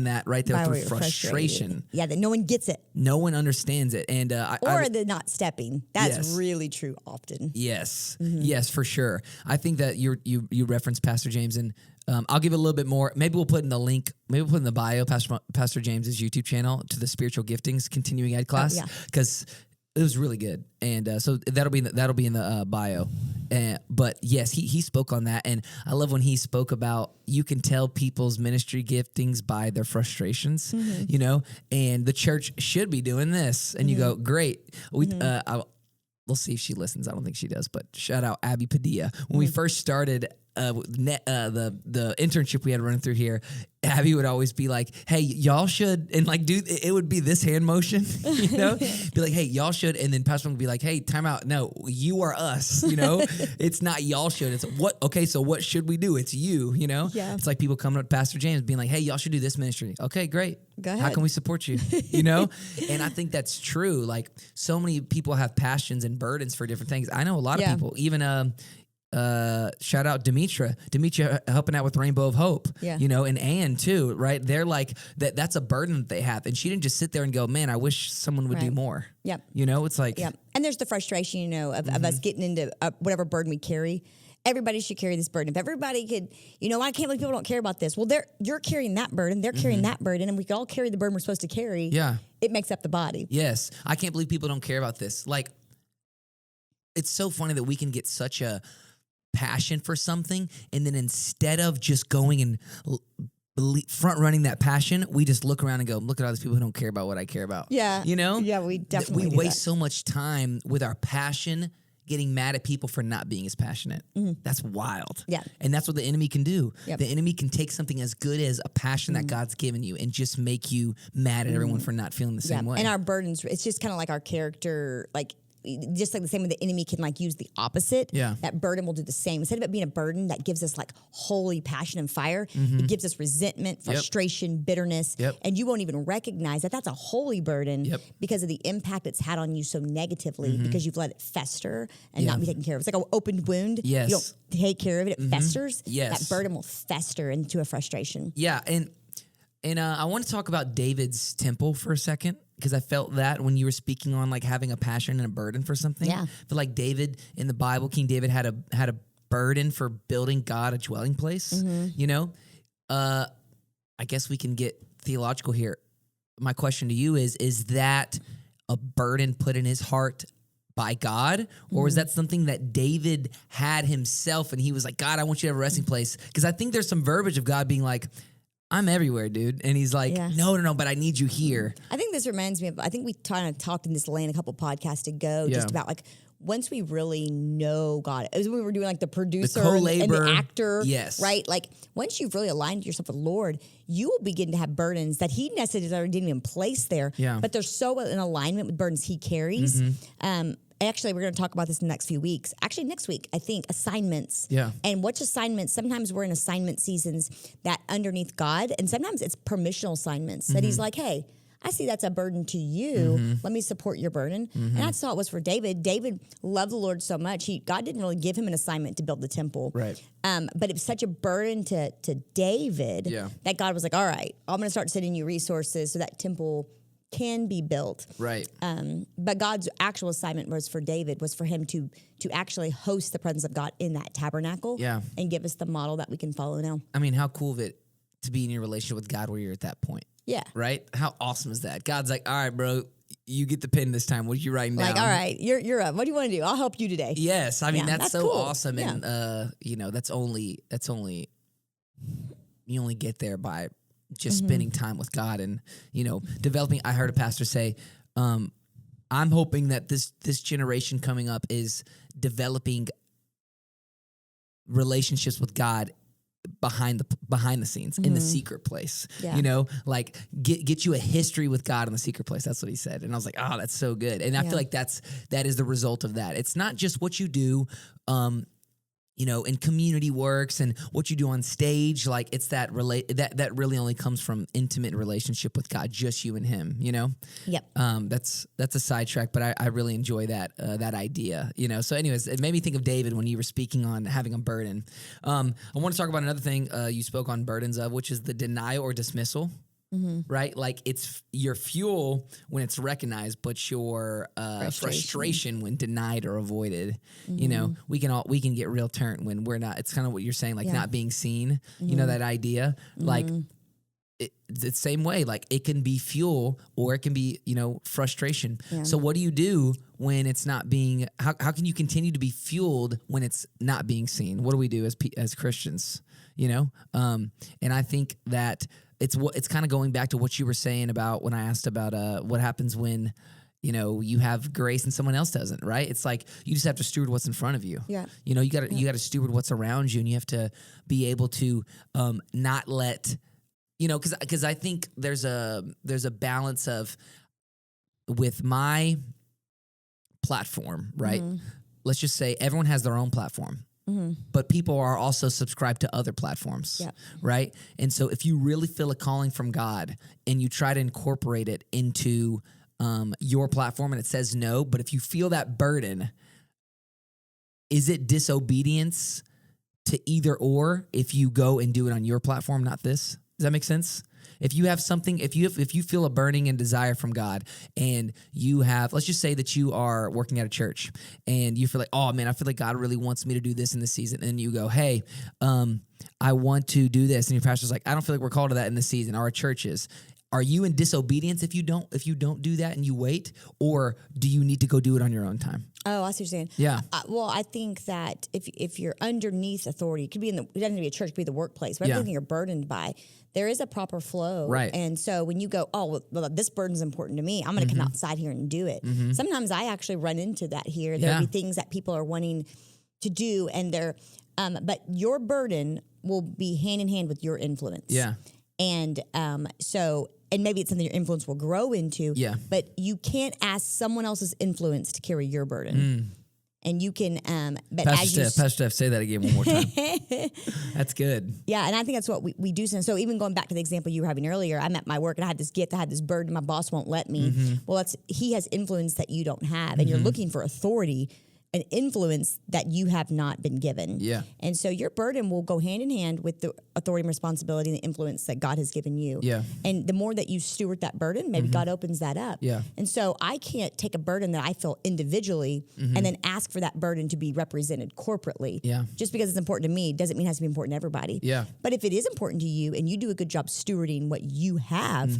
[SPEAKER 1] that right there through frustration.
[SPEAKER 2] Yeah, that no one gets it.
[SPEAKER 1] No one understands it. And
[SPEAKER 2] or the not stepping. That's really true often.
[SPEAKER 1] Yes. Yes, for sure. I think that you referenced Pastor James, and I'll give it a little bit more. Maybe we'll put in the link, maybe we'll put in the bio Pastor James's YouTube channel to the spiritual giftings continuing ed class, because it was really good. And so that'll be in the bio. But yes, he spoke on that, and I love when he spoke about you can tell people's ministry giftings by their frustrations, you know, and the church should be doing this. And you go, great. We'll see if she listens. I don't think she does, but shout out Abby Padilla. When we first started the internship we had running through here, Abby would always be like, hey, y'all should, and like it would be this hand motion, you know, be like, hey, y'all should, and then Pastor would be like, hey, time out, no, you are us, you know, it's not y'all should, it's so what should we do? It's you, you know. It's like people coming up to Pastor James being like, hey, y'all should do this ministry. Okay, great,
[SPEAKER 2] go ahead.
[SPEAKER 1] How can we support you? You know. And I think that's true. Like, so many people have passions and burdens for different things. I know a lot of people, even shout out Demetra helping out with Rainbow of Hope, you know, and Ann too, right? They're like, that's a burden that they have. And she didn't just sit there and go, man, I wish someone would do more. You know, it's like,
[SPEAKER 2] and there's the frustration, you know, of us getting into whatever burden we carry. Everybody should carry this burden. If everybody could, you know, I can't believe people don't care about this. Well, you're carrying that burden. They're carrying that burden, and we can all carry the burden we're supposed to carry. It makes up the body.
[SPEAKER 1] Yes. I can't believe people don't care about this. Like, it's so funny that we can get such a passion for something, and then instead of just going and front running that passion, we just look around and go, look at all these people who don't care about what I care about. You know?
[SPEAKER 2] We definitely
[SPEAKER 1] we waste so much time with our passion getting mad at people for not being as passionate. That's wild. And that's what the enemy can do. The enemy can take something as good as a passion that God's given you and just make you mad at everyone for not feeling the same way.
[SPEAKER 2] And our burdens, it's just kind of like our character, like just like the same way the enemy can like use the opposite, that burden will do the same. Instead of it being a burden that gives us like holy passion and fire, it gives us resentment, frustration, bitterness, and you won't even recognize that that's a holy burden because of the impact it's had on you so negatively because you've let it fester and not be taken care of. It's like an opened wound. You don't take care of it, it festers. That burden will fester into a frustration.
[SPEAKER 1] And I want to talk about David's temple for a second, because I felt that when you were speaking on like having a passion and a burden for something. I feel like David in the Bible, King David had a burden for building God a dwelling place. You know, I guess we can get theological here. My question to you is that a burden put in his heart by God, or is that something that David had himself and he was like, God, I want you to have a resting place? Because I think there's some verbiage of God being like, I'm everywhere, dude. And he's like, no, but I need you here.
[SPEAKER 2] I think this reminds me of, I think we kind of talked in this lane a couple podcasts ago, just about like, once we really know God, as we were doing like the producer and the actor, right? Like once you've really aligned yourself with the Lord, you will begin to have burdens that he necessarily didn't even place there, but they're so in alignment with burdens he carries. Actually, we're going to talk about this in the next few weeks. Actually, next week, I think, assignments. And what's assignments? Sometimes we're in assignment seasons that underneath God, and sometimes it's permissional assignments that he's like, hey, I see that's a burden to you. Let me support your burden. And I saw it was for David. David loved the Lord so much. God didn't really give him an assignment to build the temple. But it was such a burden to David that God was like, all right, I'm going to start sending you resources so that temple can be built. But God's actual assignment was for David, was for him to actually host the presence of God in that tabernacle and give us the model that we can follow now.
[SPEAKER 1] I mean, how cool of it to be in your relationship with God where you're at that point. Right? How awesome is that? God's like, all right, bro, you get the pen this time. What are you writing down?
[SPEAKER 2] Like, all right, you're up. What do you want to do? I'll help you today.
[SPEAKER 1] Yes. I mean, that's so cool. Awesome. And, you know, that's only, you only get there by just spending time with God and, you know, developing. I heard a pastor say, I'm hoping that this generation coming up is developing relationships with God behind the scenes in the secret place. You know, like get you a history with God in the secret place. That's what he said. And I was like, oh, that's so good. And I feel like that is the result of that. It's not just what you do. in community works and what you do on stage, like it's that really only comes from intimate relationship with God, just you and Him.
[SPEAKER 2] Yep.
[SPEAKER 1] That's a sidetrack, but I really enjoy that idea. So, anyways, it made me think of David when you were speaking on having a burden. I want to talk about another thing you spoke on burdens of, which is the denial or dismissal. Right? Like it's your fuel when it's recognized, but your frustration when denied or avoided. We can get real turnt when we're not. It's kind of what you're saying, like not being seen. That idea, like it's the same way. Like it can be fuel or it can be frustration. Yeah. So what do you do when it's not being? How can you continue to be fueled when it's not being seen? What do we do as Christians? And I think that it's kind of going back to what you were saying about when I asked about what happens when you have grace and someone else doesn't, right? It's like you just have to steward what's in front of you.
[SPEAKER 2] Yeah.
[SPEAKER 1] You got to steward what's around you, and you have to be able to not let because I think there's a balance of with my platform, right? Let's just say everyone has their own platform. But people are also subscribed to other platforms, right? And so if you really feel a calling from God and you try to incorporate it into your platform and it says no, but if you feel that burden, is it disobedience to either or if you go and do it on your platform, not this? Does that make sense? If you have something, if you feel a burning and desire from God, and you have, let's just say that you are working at a church, and you feel like, oh man, I feel like God really wants me to do this in this season, and you go, hey, I want to do this, and your pastor's like, I don't feel like we're called to that in this season. Our church is. Are you in disobedience if you don't do that and you wait, or do you need to go do it on your own time?
[SPEAKER 2] Oh, I see what you're saying.
[SPEAKER 1] Yeah.
[SPEAKER 2] Well, I think that if you're underneath authority, it could be it doesn't have to be a church, it could be the workplace, but everything you're burdened by, there is a proper flow.
[SPEAKER 1] Right.
[SPEAKER 2] And so when you go, oh, well this burden's important to me, I'm going to come outside here and do it. Sometimes I actually run into that here. There'll be things that people are wanting to do, and but your burden will be hand in hand with your influence.
[SPEAKER 1] Yeah.
[SPEAKER 2] And and maybe it's something your influence will grow into. Yeah. But you can't ask someone else's influence to carry your burden. And you can, but
[SPEAKER 1] Pastor Steph, say that again one more time. That's good.
[SPEAKER 2] Yeah, and I think that's what we do. So even going back to the example you were having earlier, I'm at my work and I had this gift, I had this burden, my boss won't let me. Well, he has influence that you don't have, and you're looking for authority, an influence that you have not been given. Yeah. And so your burden will go hand in hand with the authority and responsibility and the influence that God has given you. Yeah. And the more that you steward that burden, maybe God opens that up. Yeah. And so I can't take a burden that I feel individually and then ask for that burden to be represented corporately. Yeah. Just because it's important to me doesn't mean it has to be important to everybody. Yeah. But if it is important to you and you do a good job stewarding what you have,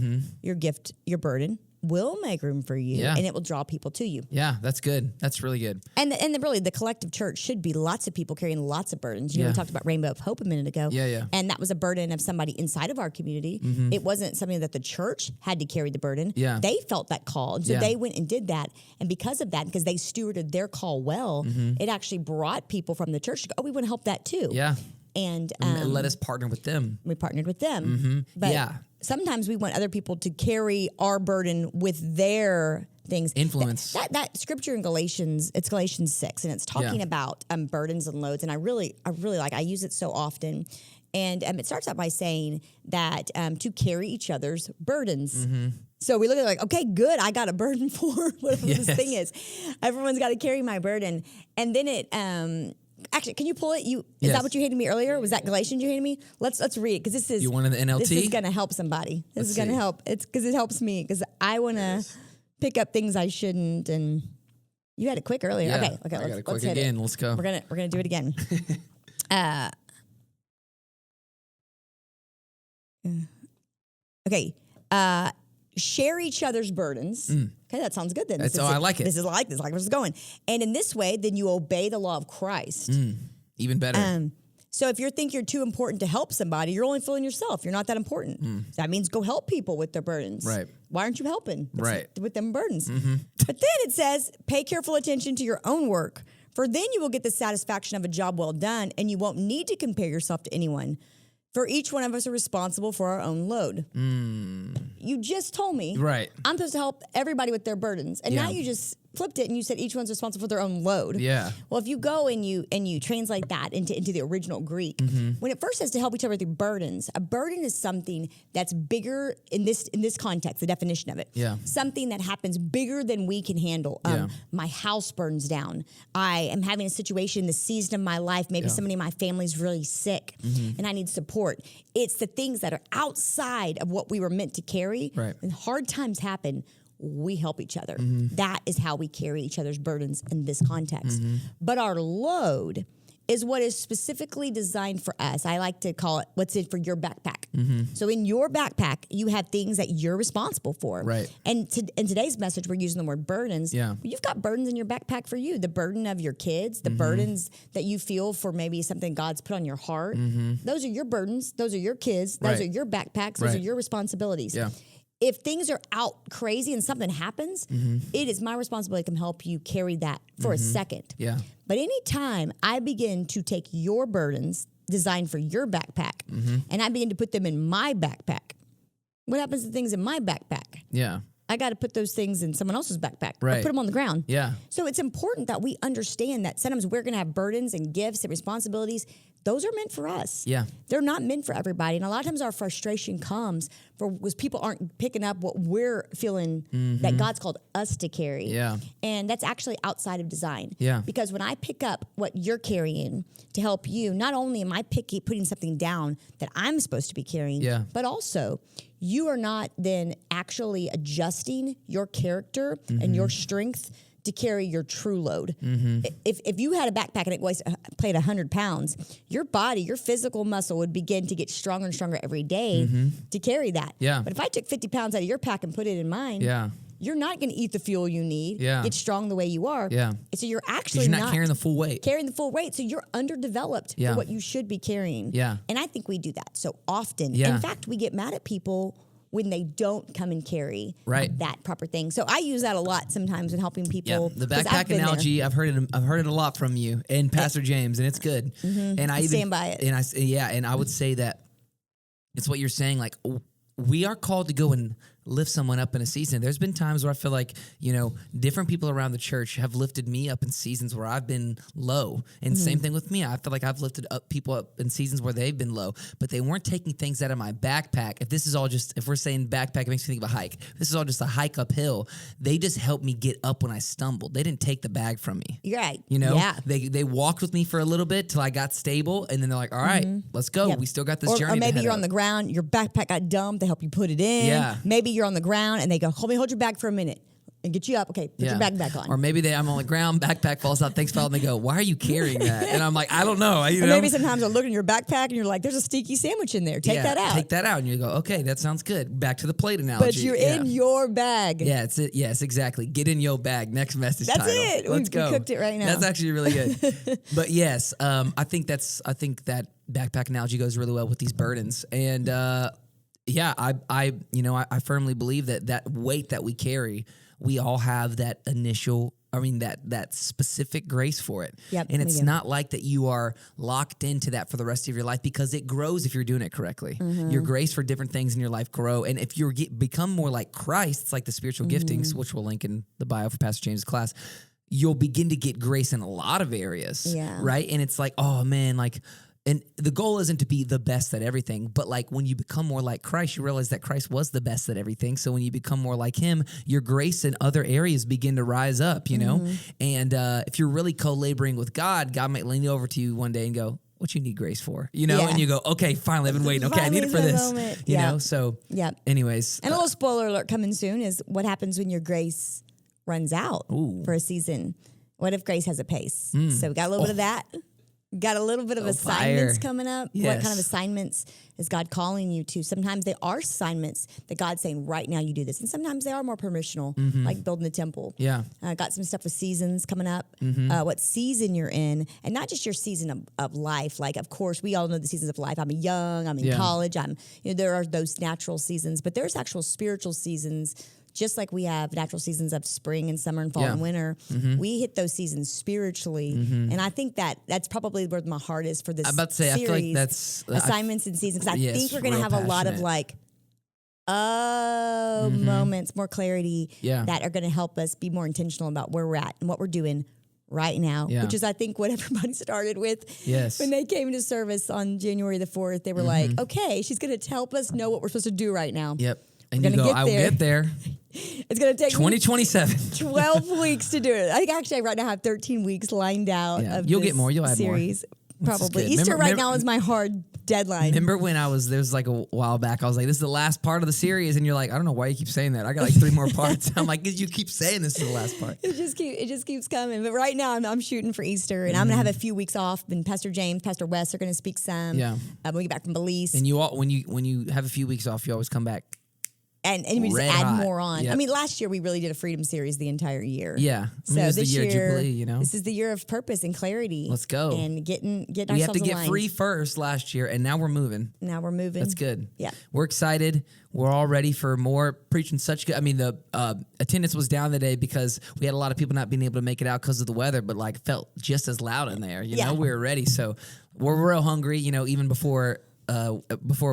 [SPEAKER 2] your gift, your burden, will make room for you, and it will draw people to you. Yeah, that's good. That's really good. And really, the collective church should be lots of people carrying lots of burdens. You know, we talked about Rainbow of Hope a minute ago. Yeah. And that was a burden of somebody inside of our community. It wasn't something that the church had to carry the burden. Yeah. They felt that call. And so they went and did that. And because of that, because they stewarded their call well, it actually brought people from the church to go, oh, we want to help that too. Yeah. And let us partner with them. We partnered with them. But sometimes we want other people to carry our burden with their things. Influence. That scripture in Galatians, it's Galatians 6, and it's talking about burdens and loads. And I really like, I use it so often. And it starts out by saying that to carry each other's burdens. So we look at it like, okay, good, I got a burden for whatever this thing is. Everyone's got to carry my burden. And then it... Actually, can you pull it? Is that what you hated me earlier? Was that Galatians you hated me? Let's read it, because this is... You wanted the NLT? This is going to help somebody. This is going to help. It's because it helps me, because I want to pick up things I shouldn't, and you had it quick earlier. Yeah, okay, let's hit again. Let's go. We're gonna do it again. Okay. Share each other's burdens. Okay, that sounds good then. I like it. This is like where this is going. And in this way, then you obey the law of Christ. Even better. So if you think you're too important to help somebody, you're only fooling yourself. You're not that important. So that means go help people with their burdens. Right. Why aren't you helping? With them burdens? But then it says, pay careful attention to your own work, for then you will get the satisfaction of a job well done, and you won't need to compare yourself to anyone. For each one of us are responsible for our own load. You just told me I'm supposed to help everybody with their burdens. And now you just flipped it and you said each one's responsible for their own load.
[SPEAKER 1] Yeah.
[SPEAKER 2] Well, if you go and you translate that into the original Greek, when it first says to help each other through burdens, a burden is something that's bigger in this context, the definition of it.
[SPEAKER 1] Yeah.
[SPEAKER 2] Something that happens bigger than we can handle. My house burns down. I am having a situation, the season of my life, maybe somebody in my family's really sick and I need support. It's the things that are outside of what we were meant to carry.
[SPEAKER 1] Right.
[SPEAKER 2] When hard times happen, we help each other. That is how we carry each other's burdens in this context. But our load is what is specifically designed for us. I like to call it what's in for your backpack. So in your backpack, you have things that you're responsible for.
[SPEAKER 1] Right.
[SPEAKER 2] And in today's message, we're using the word burdens.
[SPEAKER 1] Yeah.
[SPEAKER 2] You've got burdens in your backpack for you. The burden of your kids, the burdens that you feel for maybe something God's put on your heart. Those are your burdens. Those are your kids. Those
[SPEAKER 1] Right.
[SPEAKER 2] are your backpacks. Those
[SPEAKER 1] Right.
[SPEAKER 2] are your responsibilities.
[SPEAKER 1] Yeah.
[SPEAKER 2] If things are out crazy and something happens, it is my responsibility to come help you carry that for a second.
[SPEAKER 1] Yeah.
[SPEAKER 2] But anytime I begin to take your burdens designed for your backpack and I begin to put them in my backpack, what happens to things in my backpack?
[SPEAKER 1] Yeah.
[SPEAKER 2] I got to put those things in someone else's backpack. Or
[SPEAKER 1] Right.
[SPEAKER 2] put them on the ground.
[SPEAKER 1] Yeah.
[SPEAKER 2] So it's important that we understand that sometimes we're going to have burdens and gifts and responsibilities. Those are meant for us.
[SPEAKER 1] Yeah.
[SPEAKER 2] They're not meant for everybody. And a lot of times our frustration comes because people aren't picking up what we're feeling that God's called us to carry.
[SPEAKER 1] Yeah.
[SPEAKER 2] And that's actually outside of design.
[SPEAKER 1] Yeah.
[SPEAKER 2] Because when I pick up what you're carrying to help you, not only am I putting something down that I'm supposed to be carrying,
[SPEAKER 1] Yeah.
[SPEAKER 2] but also you are not then actually adjusting your character and your strength to carry your true load. If you had a backpack and it played 100 pounds, your body, your physical muscle would begin to get stronger and stronger every day to carry that.
[SPEAKER 1] Yeah.
[SPEAKER 2] But if I took 50 pounds out of your pack and put it in mine,
[SPEAKER 1] Yeah.
[SPEAKER 2] you're not going to eat the fuel you need,
[SPEAKER 1] Yeah.
[SPEAKER 2] get strong the way you are.
[SPEAKER 1] Yeah.
[SPEAKER 2] And so you're
[SPEAKER 1] 'Cause
[SPEAKER 2] actually
[SPEAKER 1] you're not carrying the full weight.
[SPEAKER 2] carrying the full weight. So you're underdeveloped
[SPEAKER 1] Yeah.
[SPEAKER 2] for what you should be carrying.
[SPEAKER 1] Yeah.
[SPEAKER 2] And I think we do that so often.
[SPEAKER 1] Yeah.
[SPEAKER 2] In fact, we get mad at people when they don't come and carry
[SPEAKER 1] Right.
[SPEAKER 2] that proper thing. So I use that a lot sometimes in helping people.
[SPEAKER 1] Yeah, the
[SPEAKER 2] 'cause I've
[SPEAKER 1] backpack
[SPEAKER 2] been there.
[SPEAKER 1] analogy, I've heard it a lot from you and Pastor James, and it's good. And I even
[SPEAKER 2] stand by it.
[SPEAKER 1] And I would say that it's what you're saying. Like, we are called to go and lift someone up in a season. There's been times where I feel like, different people around the church have lifted me up in seasons where I've been low. And same thing with me. I feel like I've lifted up people up in seasons where they've been low, but they weren't taking things out of my backpack. If we're saying backpack, it makes me think of a hike. This is all just a hike uphill. They just helped me get up when I stumbled. They didn't take the bag from me.
[SPEAKER 2] You're right.
[SPEAKER 1] Yeah.
[SPEAKER 2] Yeah.
[SPEAKER 1] They walked with me for a little bit till I got stable, and then they're like, all right, let's go.
[SPEAKER 2] Yep.
[SPEAKER 1] We still got this journey.
[SPEAKER 2] Or maybe
[SPEAKER 1] to head
[SPEAKER 2] you're
[SPEAKER 1] up.
[SPEAKER 2] on the ground, your backpack got dumped, they help you put it in.
[SPEAKER 1] Yeah.
[SPEAKER 2] Maybe you're on the ground and they go, hold your bag for a minute and get you up. Okay, put your bag back on.
[SPEAKER 1] Or maybe I'm on the ground, backpack falls out, thanks, fella, and they go, why are you carrying that? And I'm like, I don't know.
[SPEAKER 2] Or maybe sometimes they're looking at your backpack and you're like, there's a stinky sandwich in there. Take that out.
[SPEAKER 1] Take that out. And you go, okay, that sounds good. Back to the plate analogy.
[SPEAKER 2] But you're in your bag.
[SPEAKER 1] Yeah, it's it. Yes, exactly. Get in your bag. Next message
[SPEAKER 2] That's
[SPEAKER 1] title.
[SPEAKER 2] it.
[SPEAKER 1] Let's
[SPEAKER 2] We
[SPEAKER 1] go.
[SPEAKER 2] cooked it right now.
[SPEAKER 1] That's actually really good. But yes, I think that backpack analogy goes really well with these burdens. And I firmly believe that weight that we carry, we all have that that specific grace for it.
[SPEAKER 2] Yep,
[SPEAKER 1] and
[SPEAKER 2] we
[SPEAKER 1] it's
[SPEAKER 2] do.
[SPEAKER 1] not like that you are locked into that for the rest of your life, because it grows if you're doing it correctly. Your grace for different things in your life grow. And if you become more like Christ, it's like the spiritual giftings, which we'll link in the bio for Pastor James' class, you'll begin to get grace in a lot of areas.
[SPEAKER 2] Yeah.
[SPEAKER 1] Right. And it's like, oh man, and the goal isn't to be the best at everything, but when you become more like Christ, you realize that Christ was the best at everything. So when you become more like him, your grace in other areas begin to rise up, And if you're really co-laboring with God, God might lean over to you one day and go, what you need grace for,
[SPEAKER 2] Yeah.
[SPEAKER 1] And you go, okay, finally, I've been waiting. Okay, I need it for
[SPEAKER 2] Finally,
[SPEAKER 1] this,
[SPEAKER 2] the moment.
[SPEAKER 1] you
[SPEAKER 2] Yeah.
[SPEAKER 1] know? So
[SPEAKER 2] Yep.
[SPEAKER 1] anyways.
[SPEAKER 2] And a little spoiler alert coming soon is what happens when your grace runs out for a season. What if grace has a pace? So we got a little bit of that. Got a little bit of assignments coming up.
[SPEAKER 1] Yes.
[SPEAKER 2] What kind of assignments is God calling you to? Sometimes they are assignments that God's saying, right now you do this. And sometimes they are more permissional, like building the temple.
[SPEAKER 1] Yeah.
[SPEAKER 2] Got some stuff with seasons coming up, what season you're in, and not just your season of life. Like, of course, we all know the seasons of life. I'm young, I'm in college, there are those natural seasons, but there's actual spiritual seasons. Just like we have natural seasons of spring and summer and fall and winter, we hit those seasons spiritually. And I think that's probably where my heart is for this
[SPEAKER 1] I'm about to say,
[SPEAKER 2] series.
[SPEAKER 1] I feel like that's
[SPEAKER 2] assignments and seasons. Because I think we're going to
[SPEAKER 1] real
[SPEAKER 2] have a lot of
[SPEAKER 1] passionate.
[SPEAKER 2] moments, more clarity
[SPEAKER 1] Yeah.
[SPEAKER 2] that are going to help us be more intentional about where we're at and what we're doing right now,
[SPEAKER 1] Yeah.
[SPEAKER 2] which is, I think, what everybody started with.
[SPEAKER 1] Yes.
[SPEAKER 2] When they came to service on January the 4th, they were like, okay, she's going to help us know what we're supposed to do right now.
[SPEAKER 1] Yep. And
[SPEAKER 2] We're
[SPEAKER 1] you
[SPEAKER 2] gonna
[SPEAKER 1] go,
[SPEAKER 2] get
[SPEAKER 1] I will
[SPEAKER 2] there.
[SPEAKER 1] get there.
[SPEAKER 2] It's going to take
[SPEAKER 1] 2027.
[SPEAKER 2] 12 weeks to do it. I think actually right now I have 13 weeks lined out
[SPEAKER 1] Yeah.
[SPEAKER 2] of
[SPEAKER 1] You'll
[SPEAKER 2] this
[SPEAKER 1] get more. You'll add more.
[SPEAKER 2] series.
[SPEAKER 1] Which is
[SPEAKER 2] Probably.
[SPEAKER 1] good.
[SPEAKER 2] Easter
[SPEAKER 1] Remember-
[SPEAKER 2] now is my hard deadline.
[SPEAKER 1] Remember when there was like a while back, I was like, this is the last part of the series. And you're like, I don't know why you keep saying that. I got like 3 more parts. I'm like, 'cause you keep saying this is the last part.
[SPEAKER 2] It just keeps coming. But right now I'm shooting for Easter, and I'm gonna have a few weeks off. And Pastor James, Pastor Wes are gonna speak some.
[SPEAKER 1] Yeah.
[SPEAKER 2] When we get back from Belize,
[SPEAKER 1] And you all, when you have a few weeks off, you always come back.
[SPEAKER 2] and we just
[SPEAKER 1] red
[SPEAKER 2] add
[SPEAKER 1] hot.
[SPEAKER 2] more on.
[SPEAKER 1] Yep.
[SPEAKER 2] I mean, last year we really did a freedom series the entire year.
[SPEAKER 1] Yeah. I mean, it was the year of Jubilee, you know?
[SPEAKER 2] This is the year of purpose and clarity.
[SPEAKER 1] Let's go.
[SPEAKER 2] And getting
[SPEAKER 1] We
[SPEAKER 2] ourselves
[SPEAKER 1] have to get
[SPEAKER 2] aligned.
[SPEAKER 1] free first last year, and now we're moving.
[SPEAKER 2] Now we're moving.
[SPEAKER 1] That's good.
[SPEAKER 2] Yeah.
[SPEAKER 1] We're excited. We're all ready for more preaching such good. I mean, the attendance was down today because we had a lot of people not being able to make it out because of the weather, but like felt just as loud in there. You know, we were ready. So we're real hungry, you know, even before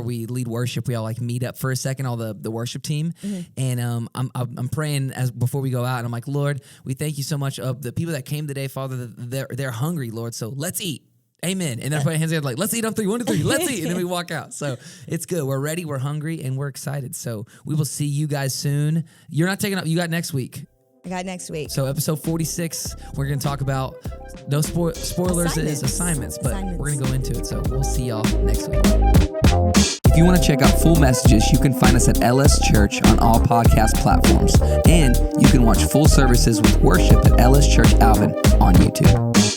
[SPEAKER 1] we lead worship, we all like meet up for a second, all the worship team. And I'm praying before we go out, and I'm like, Lord, we thank you so much of the people that came today, Father, that they're hungry, Lord. So let's eat. Amen. And then put hands together like, let's eat on 3, 1, 2, 3, let's eat. And then we walk out. So it's good. We're ready, we're hungry, and we're excited. So we will see you guys soon. You're not taking up, you got next week.
[SPEAKER 2] I got next week.
[SPEAKER 1] So episode 46, we're going to talk about, no spoilers, is assignments, but we're going to go into it. So we'll see y'all next week. If you want to check out full messages, you can find us at LS Church on all podcast platforms. And you can watch full services with worship at LS Church Alvin on YouTube.